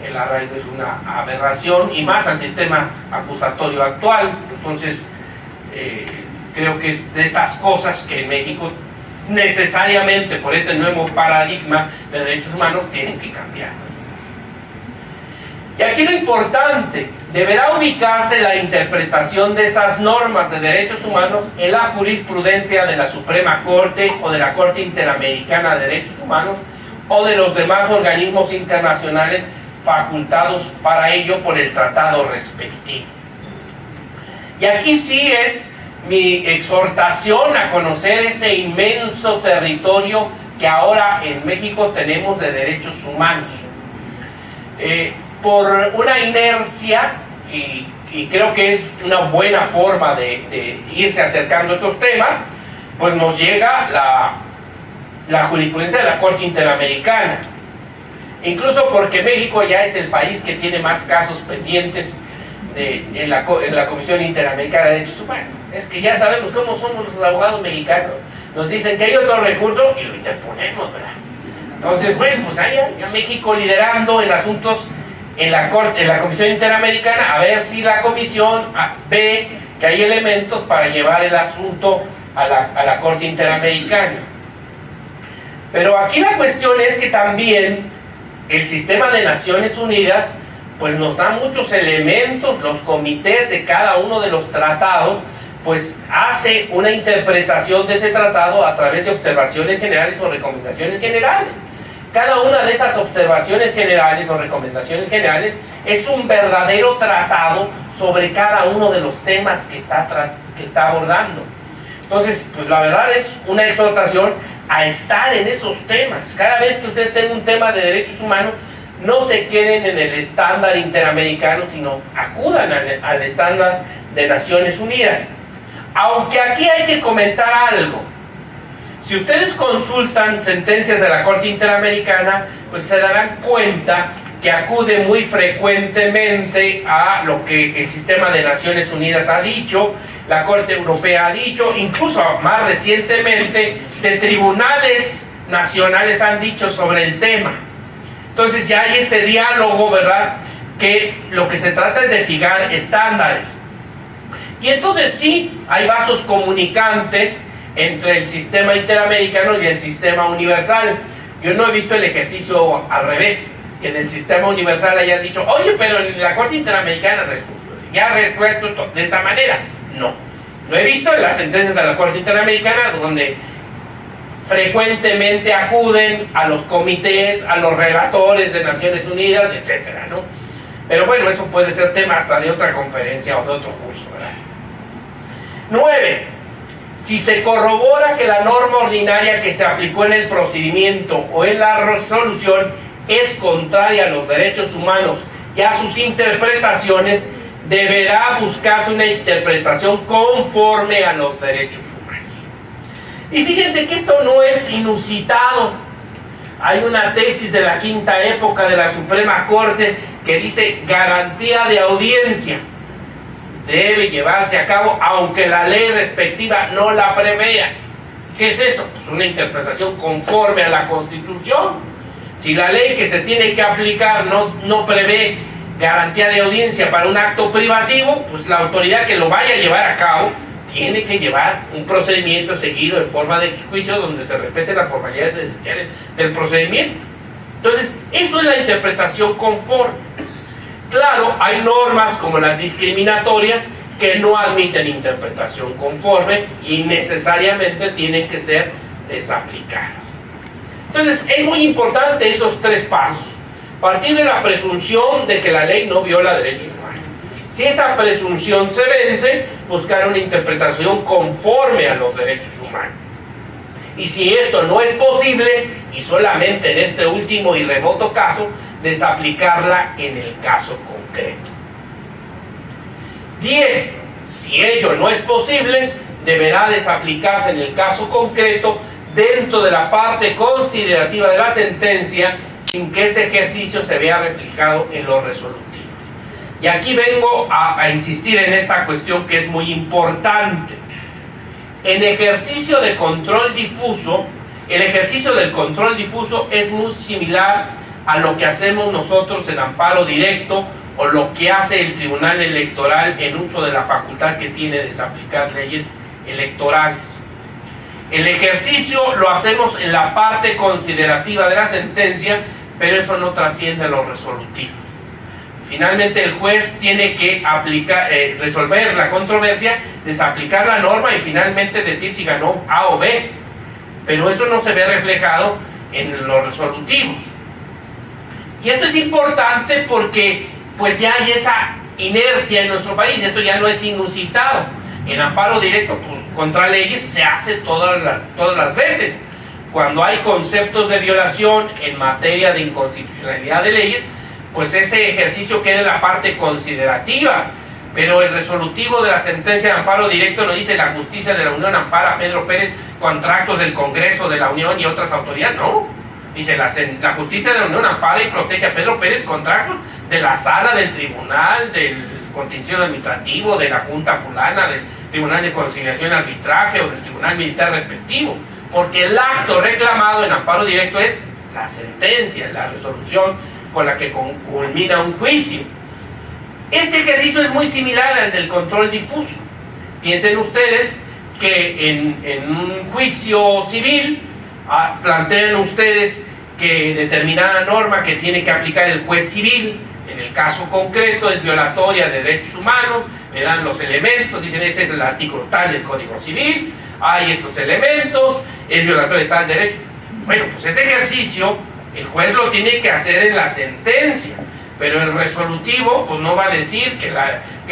El arraigo es una aberración y más al sistema acusatorio actual. Entonces, creo que es de esas cosas que en México necesariamente por este nuevo paradigma de derechos humanos tienen que cambiar. Y aquí lo importante, deberá ubicarse la interpretación de esas normas de derechos humanos en la jurisprudencia de la Suprema Corte o de la Corte Interamericana de Derechos Humanos o de los demás organismos internacionales facultados para ello por el tratado respectivo. Y aquí sí es mi exhortación a conocer ese inmenso territorio que ahora en México tenemos de derechos humanos. Por una inercia, y creo que es una buena forma de irse acercando a estos temas, pues nos llega la jurisprudencia de la Corte Interamericana. Incluso porque México ya es el país que tiene más casos pendientes en la Comisión Interamericana de Derechos Humanos. Es que ya sabemos cómo somos los abogados mexicanos. Nos dicen que hay otro recurso y lo interponemos, ¿verdad? Entonces, bueno, pues allá ya México liderando en asuntos en la Comisión Interamericana, a ver si la Comisión ve que hay elementos para llevar el asunto a la Corte Interamericana. Pero aquí la cuestión es que también el sistema de Naciones Unidas pues nos da muchos elementos. Los comités de cada uno de los tratados pues hace una interpretación de ese tratado a través de observaciones generales o recomendaciones generales. Cada una de esas observaciones generales o recomendaciones generales es un verdadero tratado sobre cada uno de los temas que está abordando. Entonces, pues la verdad es una exhortación a estar en esos temas. Cada vez que usted tenga un tema de derechos humanos, no se queden en el estándar interamericano, sino acudan al estándar de Naciones Unidas. Aunque aquí hay que comentar algo. Si ustedes consultan sentencias de la Corte Interamericana, pues se darán cuenta que acude muy frecuentemente a lo que el sistema de Naciones Unidas ha dicho, la Corte Europea ha dicho, incluso más recientemente de tribunales nacionales han dicho sobre el tema. Entonces ya hay ese diálogo, ¿verdad? Que lo que se trata es de fijar estándares. Y entonces sí, hay vasos comunicantes entre el sistema interamericano y el sistema universal. Yo no he visto el ejercicio al revés, que en el sistema universal hayan dicho, oye, pero en la Corte Interamericana ya resuelto de esta manera. No, lo he visto en las sentencias de la Corte Interamericana, donde frecuentemente acuden a los comités, a los relatores de Naciones Unidas, etcétera, ¿no? Pero bueno, eso puede ser tema hasta de otra conferencia o de otro curso, ¿verdad? 9. Si se corrobora que la norma ordinaria que se aplicó en el procedimiento o en la resolución es contraria a los derechos humanos y a sus interpretaciones, deberá buscarse una interpretación conforme a los derechos humanos. Y fíjense que esto no es inusitado. Hay una tesis de la quinta época de la Suprema Corte que dice garantía de audiencia debe llevarse a cabo aunque la ley respectiva no la prevea. ¿Qué es eso? Pues una interpretación conforme a la Constitución. Si la ley que se tiene que aplicar no prevé garantía de audiencia para un acto privativo, pues la autoridad que lo vaya a llevar a cabo tiene que llevar un procedimiento seguido en forma de juicio donde se respeten las formalidades esenciales del procedimiento. Entonces, eso es la interpretación conforme. Claro, hay normas como las discriminatorias que no admiten interpretación conforme y necesariamente tienen que ser desaplicadas. Entonces, es muy importante esos tres pasos. Partir de la presunción de que la ley no viola derechos humanos. Si esa presunción se vence, buscar una interpretación conforme a los derechos humanos. Y si esto no es posible, y solamente en este último y remoto caso, desaplicarla en el caso concreto. 10. Si ello no es posible, deberá desaplicarse en el caso concreto dentro de la parte considerativa de la sentencia sin que ese ejercicio se vea reflejado en lo resolutivo. Y aquí vengo a insistir en esta cuestión que es muy importante. En ejercicio de control difuso, el ejercicio del control difuso es muy similar a lo que hacemos nosotros en amparo directo o lo que hace el Tribunal Electoral en uso de la facultad que tiene de desaplicar leyes electorales. El ejercicio lo hacemos en la parte considerativa de la sentencia, pero eso no trasciende a los resolutivos. Finalmente el juez tiene que aplicar, resolver la controversia, desaplicar la norma y finalmente decir si ganó A o B, pero eso no se ve reflejado en los resolutivos. Y esto es importante porque pues ya hay esa inercia en nuestro país, esto ya no es inusitado. En amparo directo pues, contra leyes se hace todas las veces. Cuando hay conceptos de violación en materia de inconstitucionalidad de leyes, pues ese ejercicio queda en la parte considerativa, pero el resolutivo de la sentencia de amparo directo no dice la justicia de la Unión ampara a Pedro Pérez contra actos del Congreso de la Unión y otras autoridades, no. Dice la justicia de la Unión ampara y protege a Pedro Pérez contra actos de la sala del tribunal, del contencioso administrativo, de la Junta fulana, del Tribunal de Conciliación y Arbitraje o del Tribunal Militar respectivo, porque el acto reclamado en amparo directo es la sentencia, la resolución con la que culmina un juicio. Este ejercicio es muy similar al del control difuso. Piensen ustedes que en un juicio civil plantean ustedes que determinada norma que tiene que aplicar el juez civil, en el caso concreto es violatoria de derechos humanos, me dan los elementos, dicen ese es el artículo tal del Código Civil, hay estos elementos, es violatoria de tal derecho. Bueno, pues ese ejercicio el juez lo tiene que hacer en la sentencia, pero el resolutivo pues no va a decir que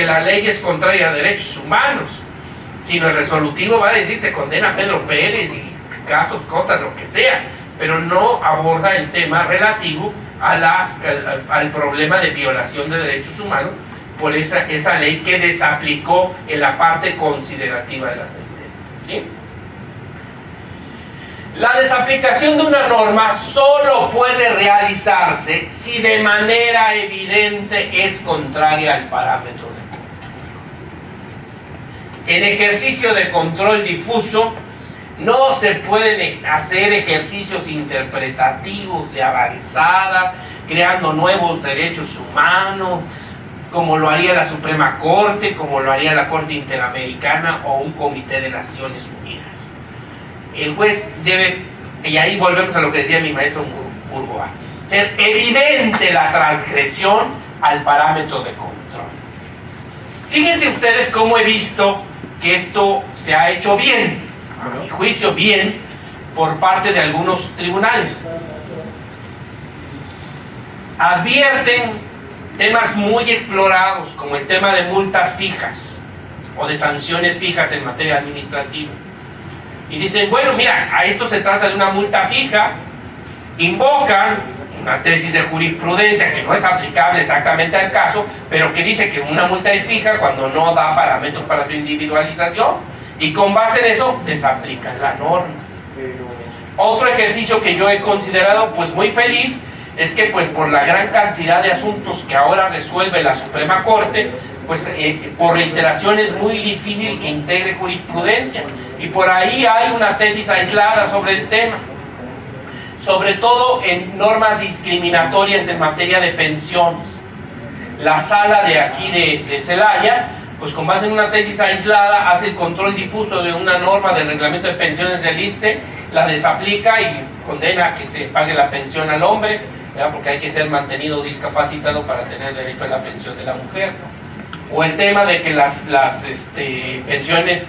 la ley es contraria a derechos humanos, sino el resolutivo va a decir se condena a Pedro Pérez y casos, cosas, lo que sea, pero no aborda el tema relativo al problema de violación de derechos humanos por esa ley que desaplicó en la parte considerativa de la sentencia, ¿sí? La desaplicación de una norma solo puede realizarse si de manera evidente es contraria al parámetro de control. En ejercicio de control difuso no se pueden hacer ejercicios interpretativos de avanzada, creando nuevos derechos humanos, como lo haría la Suprema Corte, como lo haría la Corte Interamericana o un Comité de Naciones Unidas. El juez debe, y ahí volvemos a lo que decía mi maestro Burgoa, ser evidente la transgresión al parámetro de control. Fíjense ustedes cómo he visto que esto se ha hecho bien, a mi juicio bien, por parte de algunos tribunales. Advierten temas muy explorados, como el tema de multas fijas o de sanciones fijas en materia administrativa. Y dicen, bueno, mira, a esto se trata de una multa fija, invocan una tesis de jurisprudencia que no es aplicable exactamente al caso, pero que dice que una multa es fija cuando no da parámetros para su individualización, y con base en eso desaplican la norma. Otro ejercicio que yo he considerado pues muy feliz es que pues por la gran cantidad de asuntos que ahora resuelve la Suprema Corte, pues por reiteración es muy difícil que integre jurisprudencia, y por ahí hay una tesis aislada sobre el tema, sobre todo en normas discriminatorias en materia de pensiones. La sala de aquí de Celaya, pues con base en una tesis aislada, hace el control difuso de una norma del reglamento de pensiones del ISSSTE, la desaplica y condena a que se pague la pensión al hombre, ¿verdad? Porque hay que ser mantenido discapacitado para tener derecho a la pensión de la mujer, ¿no? O el tema de que las pensiones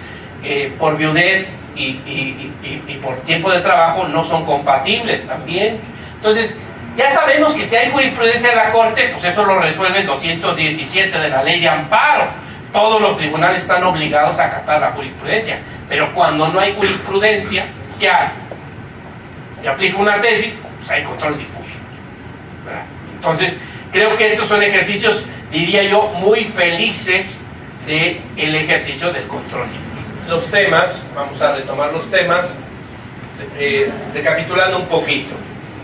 por viudez y por tiempo de trabajo no son compatibles también. Entonces, ya sabemos que si hay jurisprudencia de la Corte, pues eso lo resuelve el 217 de la Ley de Amparo. Todos los tribunales están obligados a acatar la jurisprudencia, pero cuando no hay jurisprudencia, ¿qué hay? Se aplica una tesis, pues hay control difuso, ¿verdad? Entonces, creo que estos son ejercicios, diría yo, muy felices del ejercicio del control difuso. Los temas, vamos a retomar los temas, recapitulando un poquito.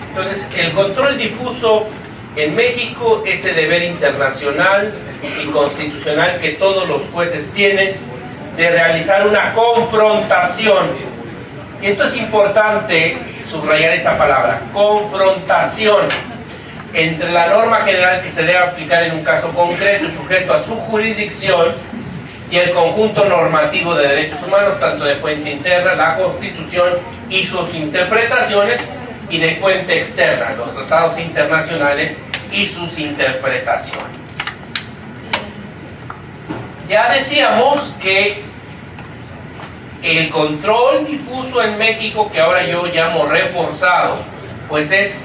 Entonces, el control difuso en México, ese deber internacional y constitucional que todos los jueces tienen de realizar una confrontación. Y esto es importante subrayar esta palabra, confrontación, entre la norma general que se debe aplicar en un caso concreto y sujeto a su jurisdicción y el conjunto normativo de derechos humanos, tanto de fuente interna, la Constitución y sus interpretaciones, y de fuente externa, los tratados internacionales y sus interpretaciones. Ya decíamos que el control difuso en México, que ahora yo llamo reforzado, pues es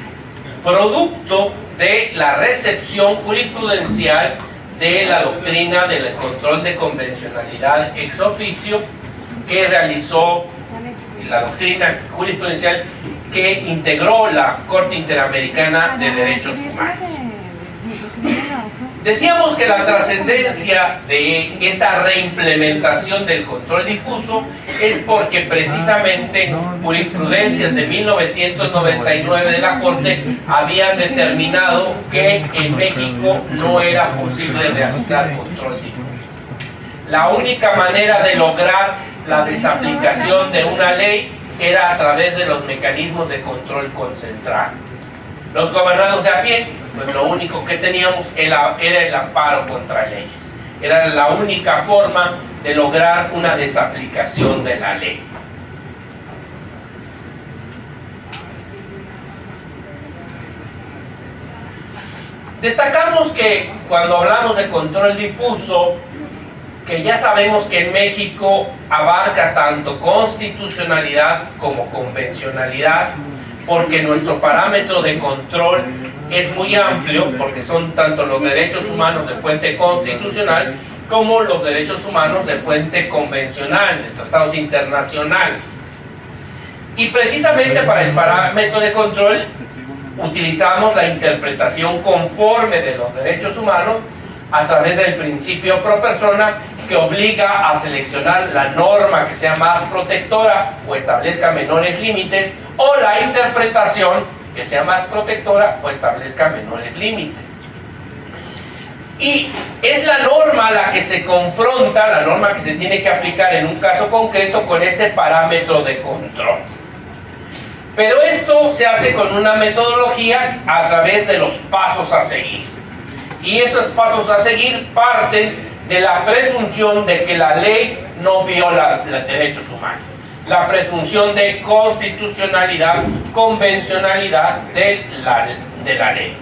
producto de la recepción jurisprudencial de la doctrina del control de convencionalidad ex oficio que realizó la doctrina jurisprudencial que integró la Corte Interamericana de Derechos Humanos. Decíamos que la trascendencia de esta reimplementación del control difuso es porque precisamente jurisprudencias de 1999 de la Corte habían determinado que en México no era posible realizar control difuso. La única manera de lograr la desaplicación de una ley era a través de los mecanismos de control concentrado. Los gobernados de a pie, pues lo único que teníamos era el amparo contra leyes. Era la única forma de lograr una desaplicación de la ley. Destacamos que cuando hablamos de control difuso, que ya sabemos que en México abarca tanto constitucionalidad como convencionalidad, porque nuestro parámetro de control es muy amplio, porque son tanto los derechos humanos de fuente constitucional como los derechos humanos de fuente convencional, de tratados internacionales. Y precisamente para el parámetro de control utilizamos la interpretación conforme de los derechos humanos a través del principio pro persona, que obliga a seleccionar la norma que sea más protectora o establezca menores límites, o la interpretación que sea más protectora o establezca menores límites. Y es la norma la que se confronta, la norma que se tiene que aplicar en un caso concreto con este parámetro de control. Pero esto se hace con una metodología a través de los pasos a seguir. Y esos pasos a seguir parten de la presunción de que la ley no viola los derechos humanos, la presunción de constitucionalidad, convencionalidad de la ley.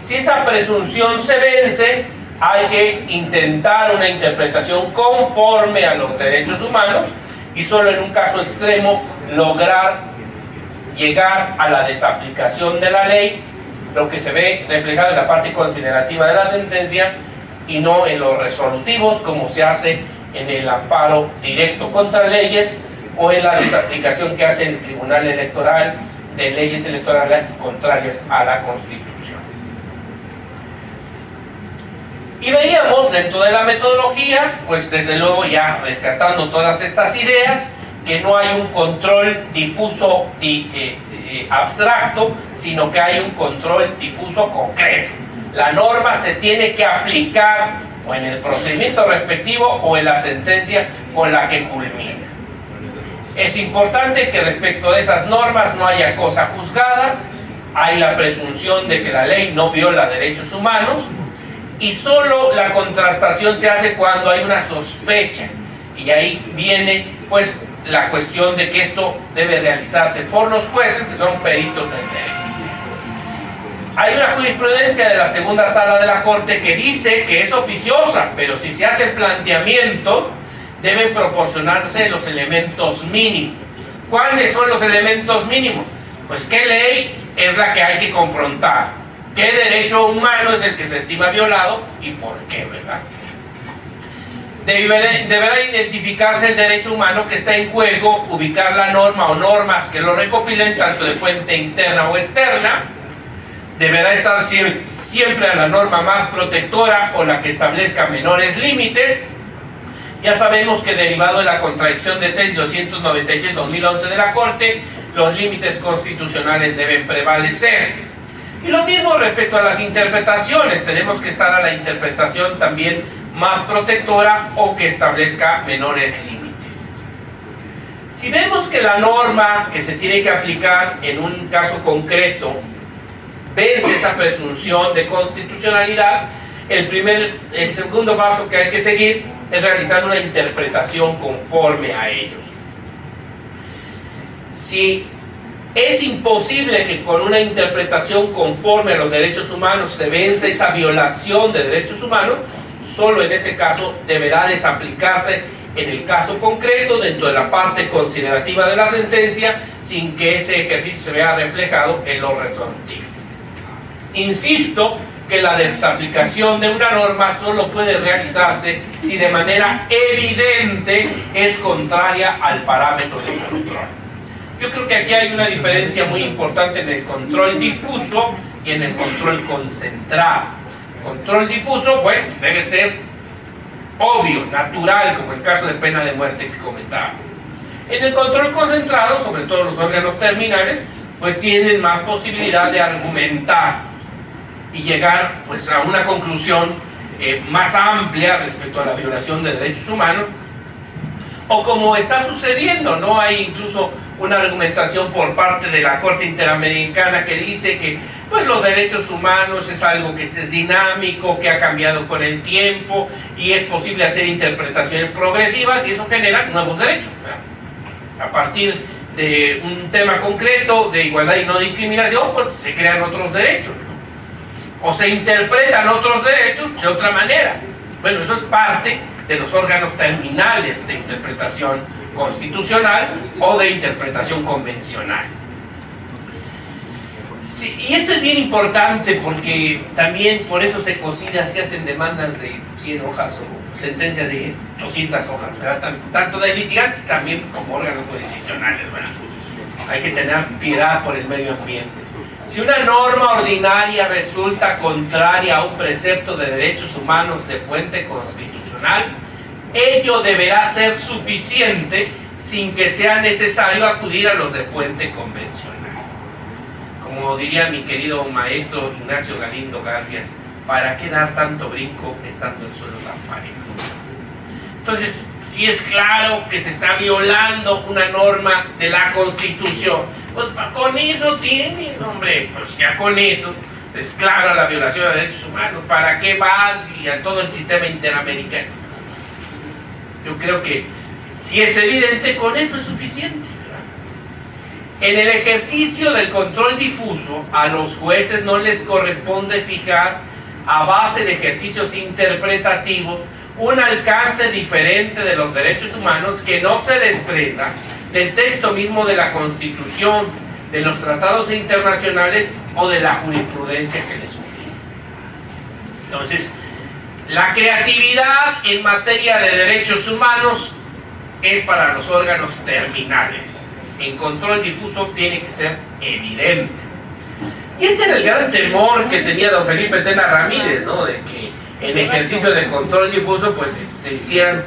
Si esa presunción se vence, hay que intentar una interpretación conforme a los derechos humanos y solo en un caso extremo lograr llegar a la desaplicación de la ley, lo que se ve reflejado en la parte considerativa de la sentencia y no en los resolutivos, como se hace en el amparo directo contra leyes o en la desaplicación que hace el Tribunal Electoral de leyes electorales contrarias a la Constitución. Y veíamos dentro de la metodología, pues desde luego ya rescatando todas estas ideas, que no hay un control difuso abstracto, sino que hay un control difuso concreto. La norma se tiene que aplicar o en el procedimiento respectivo o en la sentencia con la que culmina. Es importante que respecto de esas normas no haya cosa juzgada, hay la presunción de que la ley no viola derechos humanos y solo la contrastación se hace cuando hay una sospecha, y ahí viene pues la cuestión de que esto debe realizarse por los jueces, que son peritos en derecho. Hay una jurisprudencia de la segunda sala de la Corte que dice que es oficiosa, pero si se hace el planteamiento, deben proporcionarse los elementos mínimos. ¿Cuáles son los elementos mínimos? Pues qué ley es la que hay que confrontar, qué derecho humano es el que se estima violado y por qué, ¿verdad? Deberá identificarse el derecho humano que está en juego, ubicar la norma o normas que lo recopilen, tanto de fuente interna o externa. Deberá estar siempre a la norma más protectora o la que establezca menores límites. Ya sabemos que derivado de la contradicción de tesis 293-2011 de la Corte, los límites constitucionales deben prevalecer. Y lo mismo respecto a las interpretaciones, tenemos que estar a la interpretación también más protectora o que establezca menores límites. Si vemos que la norma que se tiene que aplicar en un caso concreto vence esa presunción de constitucionalidad, el segundo paso que hay que seguir es realizar una interpretación conforme a ellos. Si es imposible que con una interpretación conforme a los derechos humanos se vence esa violación de derechos humanos, solo en ese caso deberá desaplicarse en el caso concreto dentro de la parte considerativa de la sentencia, sin que ese ejercicio se vea reflejado en lo resolutivo. Insisto que la desaplicación de una norma solo puede realizarse si de manera evidente es contraria al parámetro de control. Yo creo que aquí hay una diferencia muy importante en el control difuso y en el control concentrado. Control difuso, bueno, debe ser obvio, natural, como el caso de pena de muerte que comentaba. En el control concentrado, sobre todo los órganos terminales, pues tienen más posibilidad de argumentar y llegar pues a una conclusión más amplia respecto a la violación de derechos humanos, o como está sucediendo, ¿no? Hay incluso una argumentación por parte de la Corte Interamericana que dice que pues los derechos humanos es algo que es dinámico, que ha cambiado con el tiempo y es posible hacer interpretaciones progresivas y eso genera nuevos derechos, ¿verdad? A partir de un tema concreto de igualdad y no discriminación, pues se crean otros derechos, ¿no? O se interpretan otros derechos de otra manera. Bueno, eso es parte de los órganos terminales de interpretación constitucional o de interpretación convencional. Sí, y esto es bien importante porque también por eso se hacen demandas de 100 hojas o sentencias de 200 hojas, ¿verdad? Tanto de litigantes también como órganos jurisdiccionales, ¿verdad? Hay que tener piedad por el medio ambiente. Si una norma ordinaria resulta contraria a un precepto de derechos humanos de fuente constitucional, ello deberá ser suficiente sin que sea necesario acudir a los de fuente convencional. Como diría mi querido maestro Ignacio Galindo Garfias, ¿para qué dar tanto brinco estando el suelo tan parejo? Entonces, si es claro que se está violando una norma de la Constitución, pues con eso tienen, hombre, pues ya con eso es clara la violación de derechos humanos. ¿Para qué vas y a todo el sistema interamericano? Yo creo que si es evidente, con eso es suficiente, ¿verdad? En el ejercicio del control difuso, a los jueces no les corresponde fijar, a base de ejercicios interpretativos, un alcance diferente de los derechos humanos que no se desprenda del texto mismo de la Constitución, de los tratados internacionales o de la jurisprudencia que les obliga. Entonces, la creatividad en materia de derechos humanos es para los órganos terminales. En control difuso tiene que ser evidente. Y este era el gran temor que tenía don Felipe Tena Ramírez, ¿no? De que en ejercicio de control difuso pues se hicieran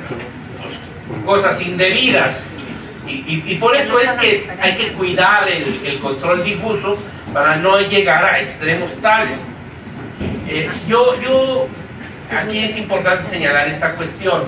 pues, cosas indebidas. Y por eso es que hay que cuidar el control difuso para no llegar a extremos tales. Aquí es importante señalar esta cuestión.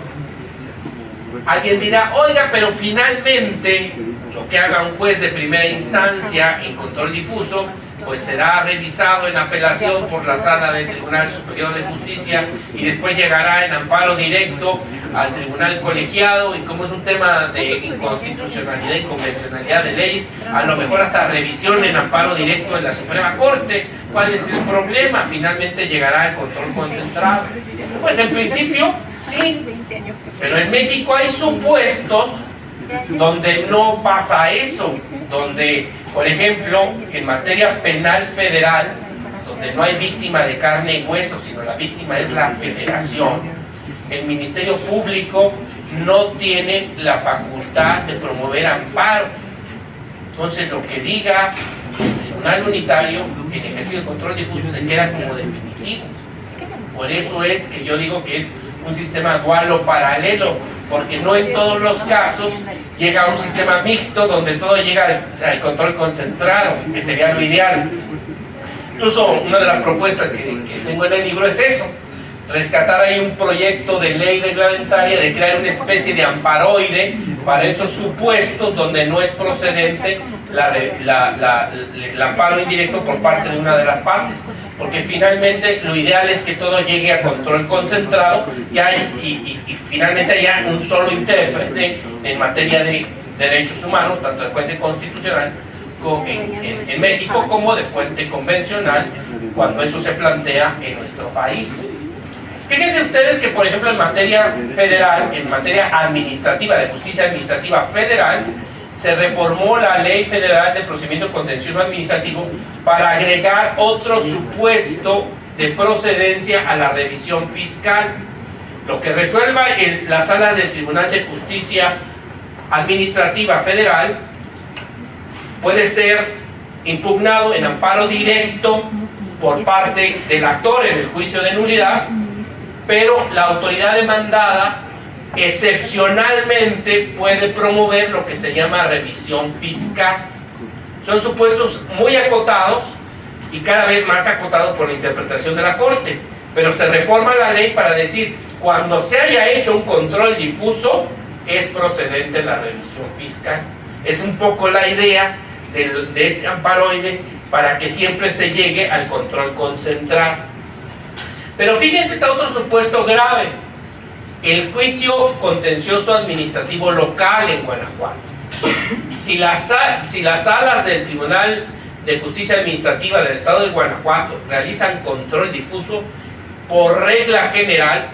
Alguien dirá, oiga, pero finalmente lo que haga un juez de primera instancia en control difuso pues será revisado en apelación por la Sala del Tribunal Superior de Justicia y después llegará en amparo directo al Tribunal Colegiado, y como es un tema de inconstitucionalidad y convencionalidad de ley, a lo mejor hasta revisión en amparo directo en la Suprema Corte. ¿Cuál es el problema? Finalmente llegará el control concentrado. Pues en principio sí, pero en México hay supuestos donde no pasa eso, donde, por ejemplo, en materia penal federal, donde no hay víctima de carne y hueso, sino la víctima es la federación, el Ministerio Público no tiene la facultad de promover amparo. Entonces lo que diga el Tribunal Unitario en ejercicio de control difuso se queda como definitivo. Por eso es que yo digo que es un sistema dual o paralelo, porque no en todos los casos llega a un sistema mixto donde todo llega al control concentrado, que sería lo ideal. Incluso una de las propuestas que tengo en el libro es eso, rescatar ahí un proyecto de ley reglamentaria de crear una especie de amparoide para esos supuestos donde no es procedente el amparo indirecto por parte de una de las partes, porque finalmente lo ideal es que todo llegue a control concentrado y finalmente haya un solo intérprete en materia de derechos humanos, tanto de fuente constitucional en México como de fuente convencional, cuando eso se plantea en nuestro país. Fíjense ustedes que, por ejemplo, en materia federal, en materia administrativa, de justicia administrativa federal, se reformó la Ley Federal de Procedimiento Contencioso Administrativo para agregar otro supuesto de procedencia a la revisión fiscal. Lo que resuelva en las salas del Tribunal de Justicia Administrativa Federal puede ser impugnado en amparo directo por parte del actor en el juicio de nulidad, pero la autoridad demandada excepcionalmente puede promover lo que se llama revisión fiscal. Son supuestos muy acotados y cada vez más acotados por la interpretación de la Corte, pero se reforma la ley para decir, cuando se haya hecho un control difuso, es procedente la revisión fiscal. Es un poco la idea de este amparoide para que siempre se llegue al control concentrado. Pero fíjense, está otro supuesto grave: el juicio contencioso administrativo local en Guanajuato. Si las salas del Tribunal de Justicia Administrativa del Estado de Guanajuato realizan control difuso, por regla general,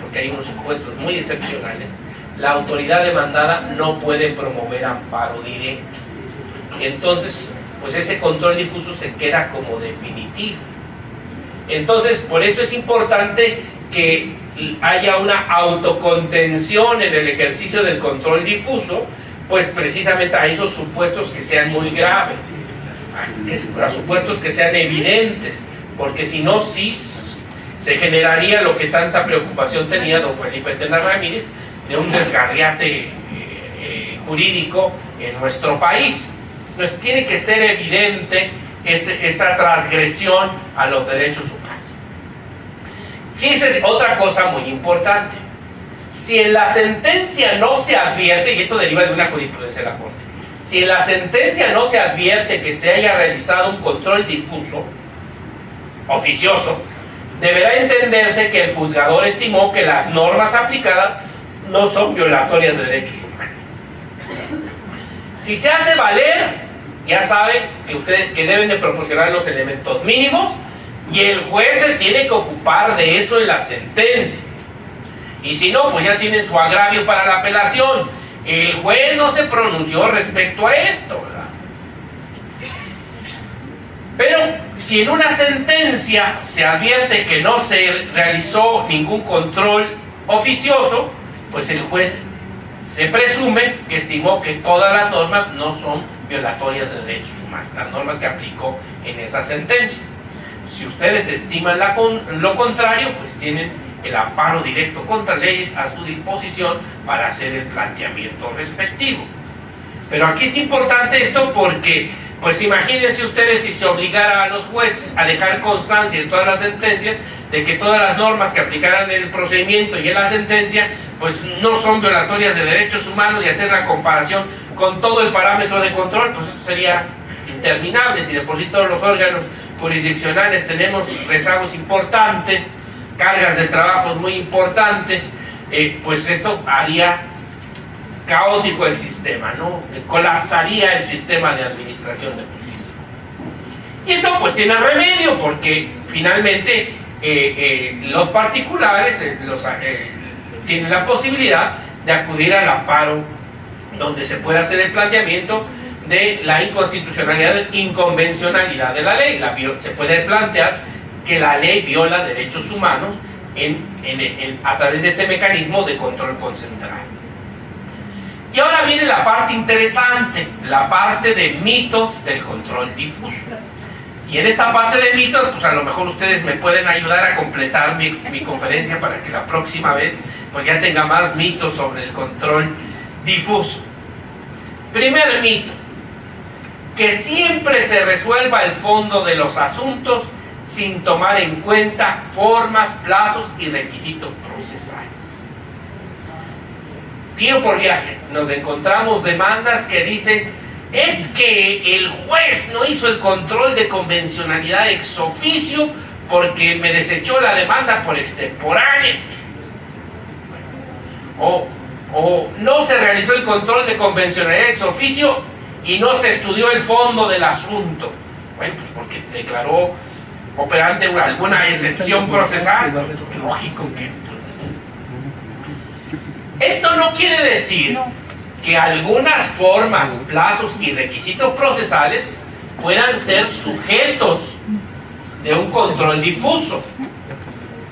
porque hay unos supuestos muy excepcionales, la autoridad demandada no puede promover amparo directo. Entonces, pues ese control difuso se queda como definitivo. Entonces, por eso es importante que haya una autocontención en el ejercicio del control difuso, pues precisamente a esos supuestos que sean muy graves, a supuestos que sean evidentes, porque si no, sí se generaría lo que tanta preocupación tenía don Felipe Tena Ramírez, de un desgarriate jurídico en nuestro país. Entonces tiene que ser evidente esa transgresión a los derechos humanos. Fíjense otra cosa muy importante: si en la sentencia no se advierte, y esto deriva de una jurisprudencia de la Corte, si en la sentencia no se advierte que se haya realizado un control difuso, oficioso, deberá entenderse que el juzgador estimó que las normas aplicadas no son violatorias de derechos humanos. Si se hace valer, ya saben que deben de proporcionar los elementos mínimos, y el juez se tiene que ocupar de eso en la sentencia. Y si no, pues ya tiene su agravio para la apelación. El juez no se pronunció respecto a esto, ¿verdad? Pero si en una sentencia se advierte que no se realizó ningún control oficioso, pues el juez se presume que estimó que todas las normas no son violatorias de derechos humanos, las normas que aplicó en esa sentencia. Si ustedes estiman lo contrario, pues tienen el amparo directo contra leyes a su disposición para hacer el planteamiento respectivo. Pero aquí es importante esto porque, pues imagínense ustedes si se obligara a los jueces a dejar constancia en todas las sentencias de que todas las normas que aplicaran en el procedimiento y en la sentencia, pues no son violatorias de derechos humanos, y hacer la comparación con todo el parámetro de control, pues eso sería interminable. Si de por sí todos los órganos jurisdiccionales tenemos rezagos importantes, cargas de trabajos muy importantes, pues esto haría caótico el sistema, ¿no? Colapsaría el sistema de administración de justicia. Y esto pues tiene remedio, porque finalmente los particulares tienen la posibilidad de acudir al amparo, donde se puede hacer el planteamiento de la inconstitucionalidad, inconvencionalidad de la ley. Se puede plantear que la ley viola derechos humanos a través de este mecanismo de control concentrado. Y ahora viene la parte interesante, la parte de mitos del control difuso. Y en esta parte de mitos, pues a lo mejor ustedes me pueden ayudar a completar mi conferencia para que la próxima vez pues ya tenga más mitos sobre el control difuso. Primer mito: que siempre se resuelva el fondo de los asuntos sin tomar en cuenta formas, plazos y requisitos procesales. Tiro por viaje, nos encontramos demandas que dicen: es que el juez no hizo el control de convencionalidad ex oficio porque me desechó la demanda por extemporánea. O no se realizó el control de convencionalidad ex oficio y no se estudió el fondo del asunto. Bueno, pues porque declaró operante alguna excepción procesal. Lógico que... Esto no quiere decir que algunas formas, plazos y requisitos procesales puedan ser sujetos de un control difuso,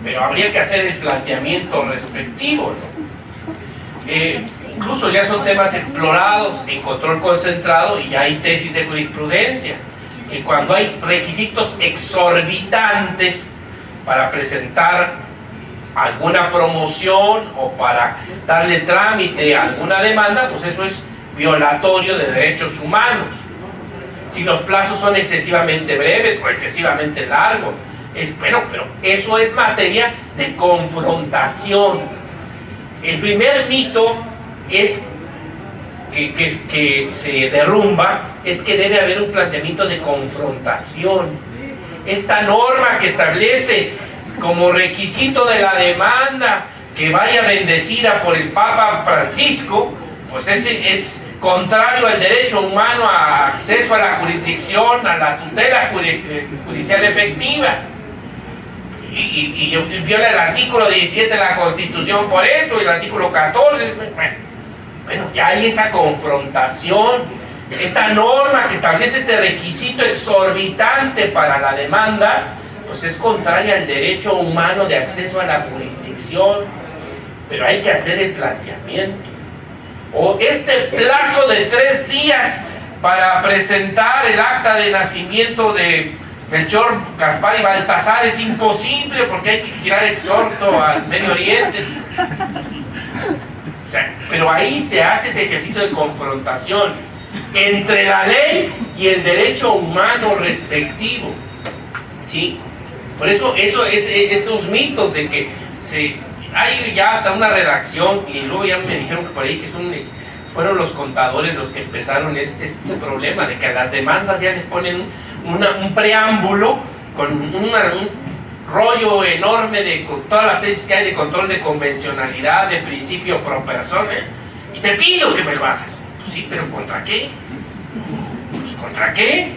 pero habría que hacer el planteamiento respectivo, ¿no? Incluso ya son temas explorados en control concentrado y ya hay tesis de jurisprudencia, que cuando hay requisitos exorbitantes para presentar alguna promoción o para darle trámite a alguna demanda, pues eso es violatorio de derechos humanos. Si los plazos son excesivamente breves o excesivamente largos, pero eso es materia de confrontación. El primer mito es que se derrumba, es que debe haber un planteamiento de confrontación. Esta norma que establece como requisito de la demanda que vaya bendecida por el Papa Francisco, pues ese es contrario al derecho humano a acceso a la jurisdicción, a la tutela judicial efectiva. Y viola el artículo 17 de la Constitución por esto, y el artículo 14. Bueno, ya hay esa confrontación. Esta norma que establece este requisito exorbitante para la demanda, pues es contraria al derecho humano de acceso a la jurisdicción, pero hay que hacer el planteamiento. O este plazo de 3 días para presentar el acta de nacimiento de Melchor, Gaspar y Baltasar es imposible porque hay que girar exhorto al Medio Oriente. O sea, pero ahí se hace ese ejercicio de confrontación entre la ley y el derecho humano respectivo, ¿sí? Por eso esos mitos de que hay ya hasta una redacción, y luego ya me dijeron que por ahí que fueron los contadores los que empezaron este problema de que a las demandas ya les ponen un preámbulo con un rollo enorme de todas las tesis que hay de control de convencionalidad, de principio pro persona, y te pido que me lo hagas. Pues sí, pero ¿contra qué? Pues ¿contra qué?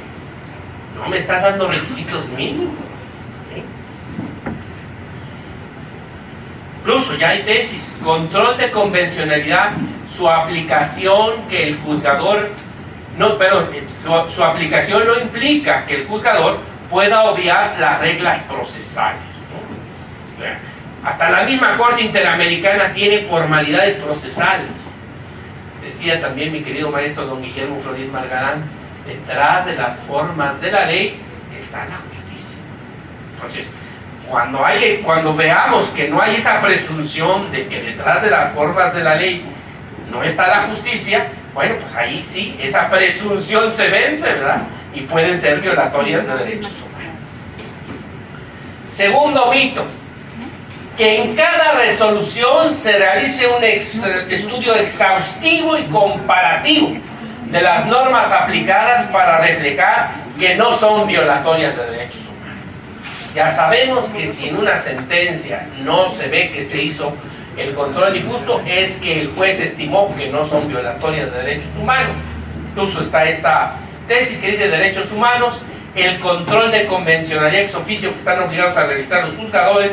No me estás dando requisitos mínimos. Incluso ya hay tesis, control de convencionalidad, su aplicación que el juzgador, su aplicación no implica que el juzgador pueda obviar las reglas procesales, ¿no? Hasta la misma Corte Interamericana tiene formalidades procesales. Decía también mi querido maestro don Guillermo Florís Margarán, detrás de las formas de la ley está la justicia. Entonces, cuando veamos que no hay esa presunción de que detrás de las formas de la ley no está la justicia, bueno, pues ahí sí, esa presunción se vence, ¿verdad? Y pueden ser violatorias de derechos humanos. Segundo mito, que en cada resolución se realice un estudio exhaustivo y comparativo de las normas aplicadas para reflejar que no son violatorias de derechos humanos. Ya sabemos que si en una sentencia no se ve que se hizo el control difuso, es que el juez estimó que no son violatorias de derechos humanos. Incluso está esta tesis que dice derechos humanos, el control de convencionalidad ex oficio que están obligados a realizar los juzgadores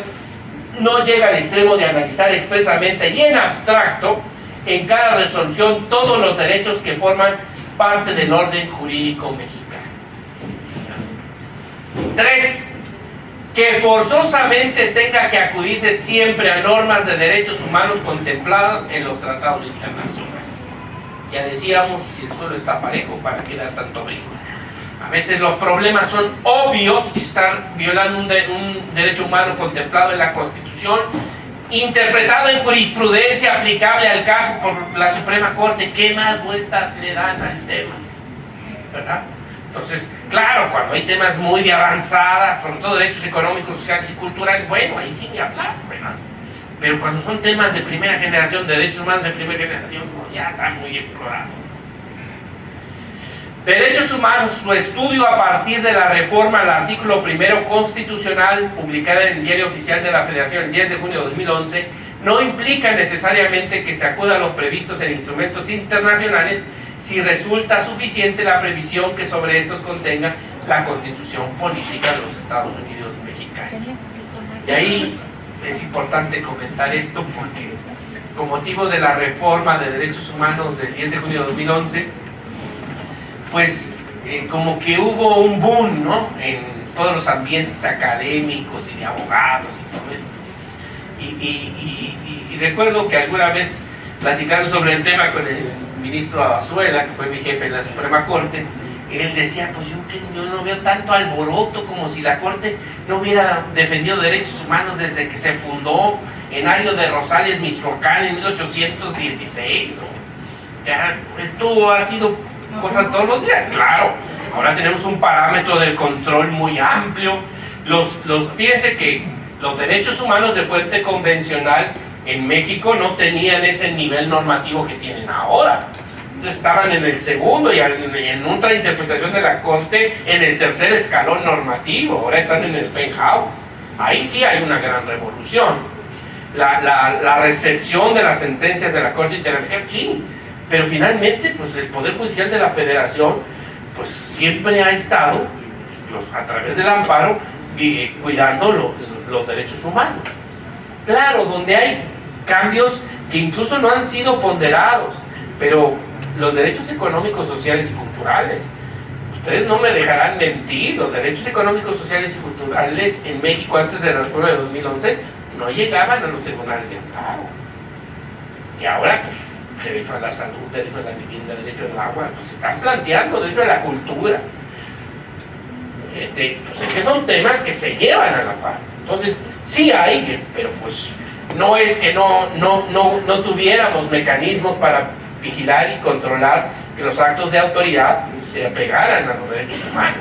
no llega al extremo de analizar expresamente y en abstracto en cada resolución todos los derechos que forman parte del orden jurídico mexicano. 3. Que forzosamente tenga que acudirse siempre a normas de derechos humanos contempladas en los tratados internacionales. Ya decíamos, si el suelo está parejo, ¿para qué dar tanto brillo? A veces los problemas son obvios y están violando un derecho humano contemplado en la Constitución, interpretado en jurisprudencia aplicable al caso por la Suprema Corte. ¿Qué más vueltas le dan al tema? ¿Verdad? Entonces, claro, cuando hay temas muy de avanzada, sobre todo derechos económicos, sociales y culturales, bueno, ahí sí ni hablar, ¿verdad? Pero cuando son temas de primera generación, de derechos humanos de primera generación, pues ya está muy explorado. Derechos humanos, su estudio a partir de la reforma al artículo primero constitucional, publicada en el Diario Oficial de la Federación el 10 de junio de 2011, no implica necesariamente que se acuda a los previstos en instrumentos internacionales si resulta suficiente la previsión que sobre estos contenga la Constitución Política de los Estados Unidos Mexicanos. Y ahí es importante comentar esto porque, con motivo de la reforma de derechos humanos del 10 de junio de 2011, pues como que hubo un boom, ¿no?, en todos los ambientes académicos y de abogados y todo esto. Y recuerdo que alguna vez, platicando sobre el tema con el ministro Azuela, que fue mi jefe en la Suprema Corte, él decía, pues yo no veo tanto alboroto como si la Corte no hubiera defendido derechos humanos desde que se fundó en Ario de Rosales, Michoacán, en 1816, ¿no? Ya, esto ha sido cosa todos los días, claro. Ahora tenemos un parámetro del control muy amplio. Fíjense que los derechos humanos de fuente convencional en México no tenían ese nivel normativo que tienen ahora. Estaban en el segundo y en otra interpretación de la Corte en el tercer escalón normativo. Ahora están en el penthouse. Ahí sí hay una gran revolución. La recepción de las sentencias de la Corte Interamericana, sí, pero finalmente pues el Poder Judicial de la Federación pues siempre ha estado a través del amparo cuidando los derechos humanos. Claro, donde hay cambios que incluso no han sido ponderados, pero los derechos económicos, sociales y culturales, ustedes no me dejarán mentir, los derechos económicos, sociales y culturales en México antes de la reforma de 2011 no llegaban a los tribunales de amparo. Y ahora pues derecho a la salud, derecho a la vivienda, derecho al agua, pues se están planteando, derecho a la cultura. Pues es que son temas que se llevan a la par. Entonces, sí hay, pero pues no es que no tuviéramos mecanismos para vigilar y controlar que los actos de autoridad se apegaran a los derechos humanos.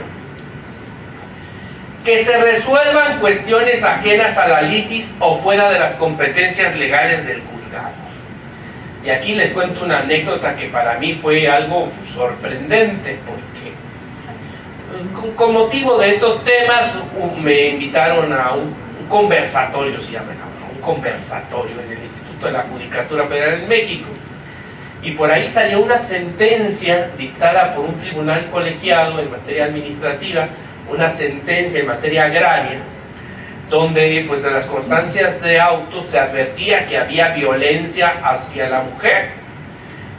Que se resuelvan cuestiones ajenas a la litis o fuera de las competencias legales del juzgado. Y aquí les cuento una anécdota que para mí fue algo sorprendente, porque con motivo de estos temas me invitaron a un conversatorio, se llama, un conversatorio en el Instituto de la Judicatura Federal en México, y por ahí salió una sentencia dictada por un tribunal colegiado en materia administrativa, una sentencia en materia agraria, donde pues de las constancias de auto se advertía que había violencia hacia la mujer,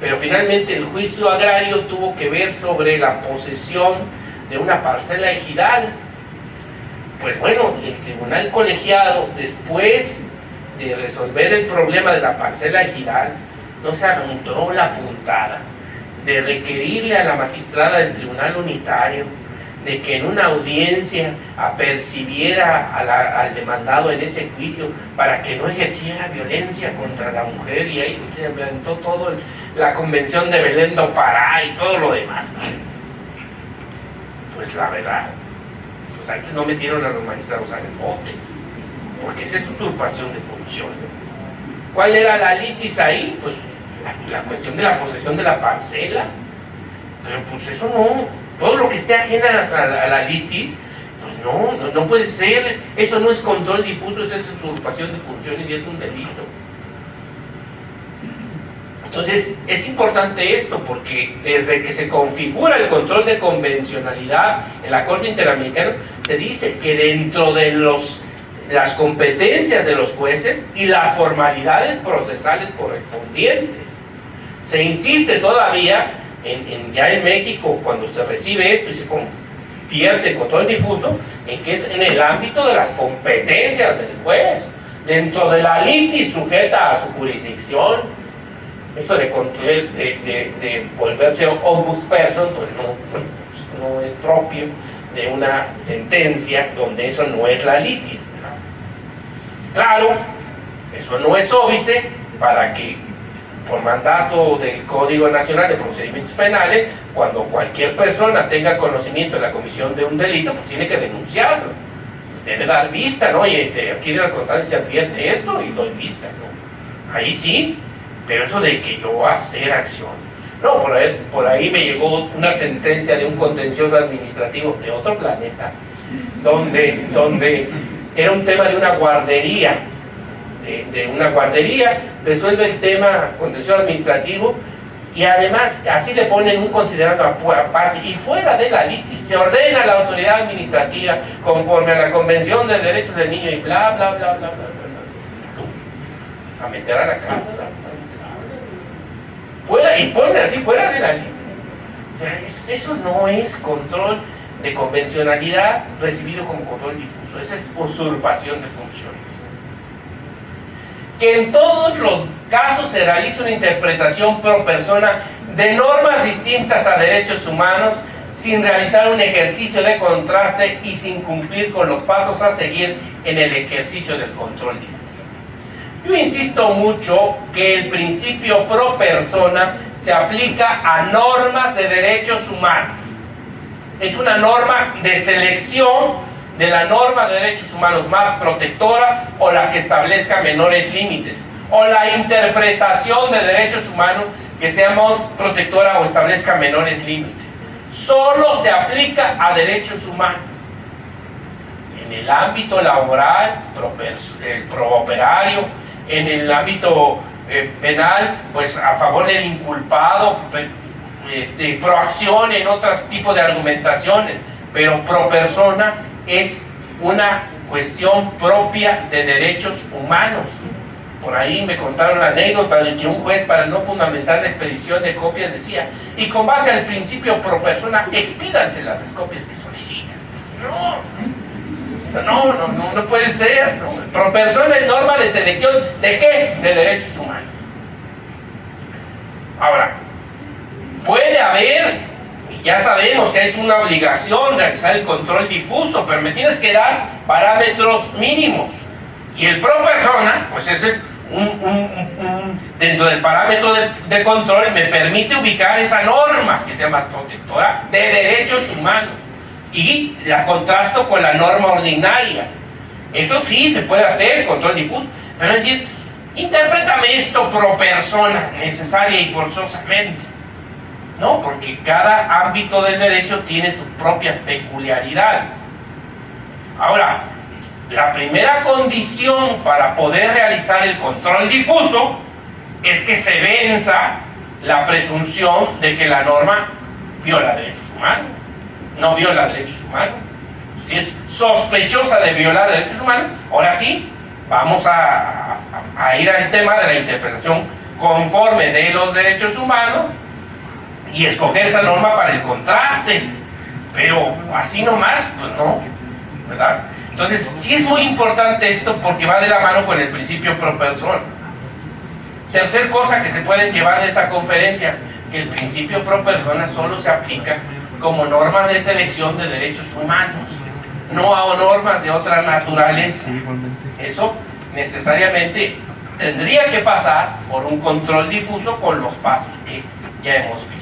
pero finalmente el juicio agrario tuvo que ver sobre la posesión de una parcela ejidal. Pues bueno, el tribunal colegiado, después de resolver el problema de la parcela ejidal, no se aventó la puntada de requerirle a la magistrada del tribunal unitario de que en una audiencia apercibiera al demandado en ese juicio para que no ejerciera violencia contra la mujer, y ahí se inventó todo la convención de Belén do Pará y todo lo demás. Pues la verdad, pues aquí no metieron a los magistrados al bote, porque esa es usurpación de función. ¿Cuál era la litis ahí? Pues la cuestión de la posesión de la parcela. Pero pues eso no, todo lo que esté ajena a la litis, pues no puede ser. Eso no es control difuso, eso es usurpación de funciones y es un delito. Entonces es importante esto, porque desde que se configura el control de convencionalidad en la Corte Interamericana, se dice que dentro de las competencias de los jueces y las formalidades procesales correspondientes, se insiste todavía ya en México, cuando se recibe esto y se convierte en control difuso, en que es en el ámbito de las competencias del juez, dentro de la litis sujeta a su jurisdicción. Eso de volverse ombudsperson, pues no es propio de una sentencia donde eso no es la litis. Claro, eso no es óbice para que por mandato del Código Nacional de Procedimientos Penales, cuando cualquier persona tenga conocimiento de la comisión de un delito, pues tiene que denunciarlo, debe dar vista, ¿no? Y aquí de la constancia se advierte esto y doy vista, ¿no? Ahí sí, pero eso de que yo hacer acción, no, por ahí me llegó una sentencia de un contencioso administrativo de otro planeta, donde era un tema de una guardería, de una guardería, resuelve el tema contencioso administrativo y además así le ponen un considerando aparte y fuera de la litis se ordena a la autoridad administrativa conforme a la Convención de Derechos del Niño y bla bla bla bla bla, bla. A meter a la cárcel fuera, y pone así fuera de la litis. O sea, eso no es control de convencionalidad recibido como control difuso, esa es usurpación de funciones. Que en todos los casos se realiza una interpretación pro persona de normas distintas a derechos humanos sin realizar un ejercicio de contraste y sin cumplir con los pasos a seguir en el ejercicio del control difuso. Yo insisto mucho que el principio pro persona se aplica a normas de derechos humanos. Es una norma de selección de la norma de derechos humanos más protectora o la que establezca menores límites, o la interpretación de derechos humanos que sea más protectora o establezca menores límites. Solo se aplica a derechos humanos. En el ámbito laboral, prooperario, en el ámbito penal, pues a favor del inculpado, proacción en otros tipos de argumentaciones, pero pro persona es una cuestión propia de derechos humanos. Por ahí me contaron la anécdota de que un juez, para no fundamentar la expedición de copias, decía, y con base al principio pro persona, expídanse las copias que solicitan. No puede ser, ¿no? Pro persona es norma de selección, ¿de qué? De derechos humanos. Ahora, puede haber, ya sabemos que es una obligación realizar el control difuso, pero me tienes que dar parámetros mínimos. Y el pro persona, pues es dentro del parámetro de control, me permite ubicar esa norma que se llama protectora de derechos humanos. Y la contrasto con la norma ordinaria. Eso sí se puede hacer, control difuso. Pero es decir, interprétame esto pro persona, necesaria y forzosamente. No, porque cada ámbito del derecho tiene sus propias peculiaridades. Ahora, la primera condición para poder realizar el control difuso es que se venza la presunción de que la norma viola derechos humanos. No viola derechos humanos. Si es sospechosa de violar derechos humanos, ahora sí, vamos a ir al tema de la interpretación conforme de los derechos humanos y escoger esa norma para el contraste, pero así nomás, pues no, ¿verdad? Entonces, sí es muy importante esto porque va de la mano con el principio pro persona. Tercer cosa que se pueden llevar de esta conferencia, que el principio pro persona solo se aplica como norma de selección de derechos humanos, no a normas de otra naturaleza. Eso necesariamente tendría que pasar por un control difuso con los pasos que ya hemos visto.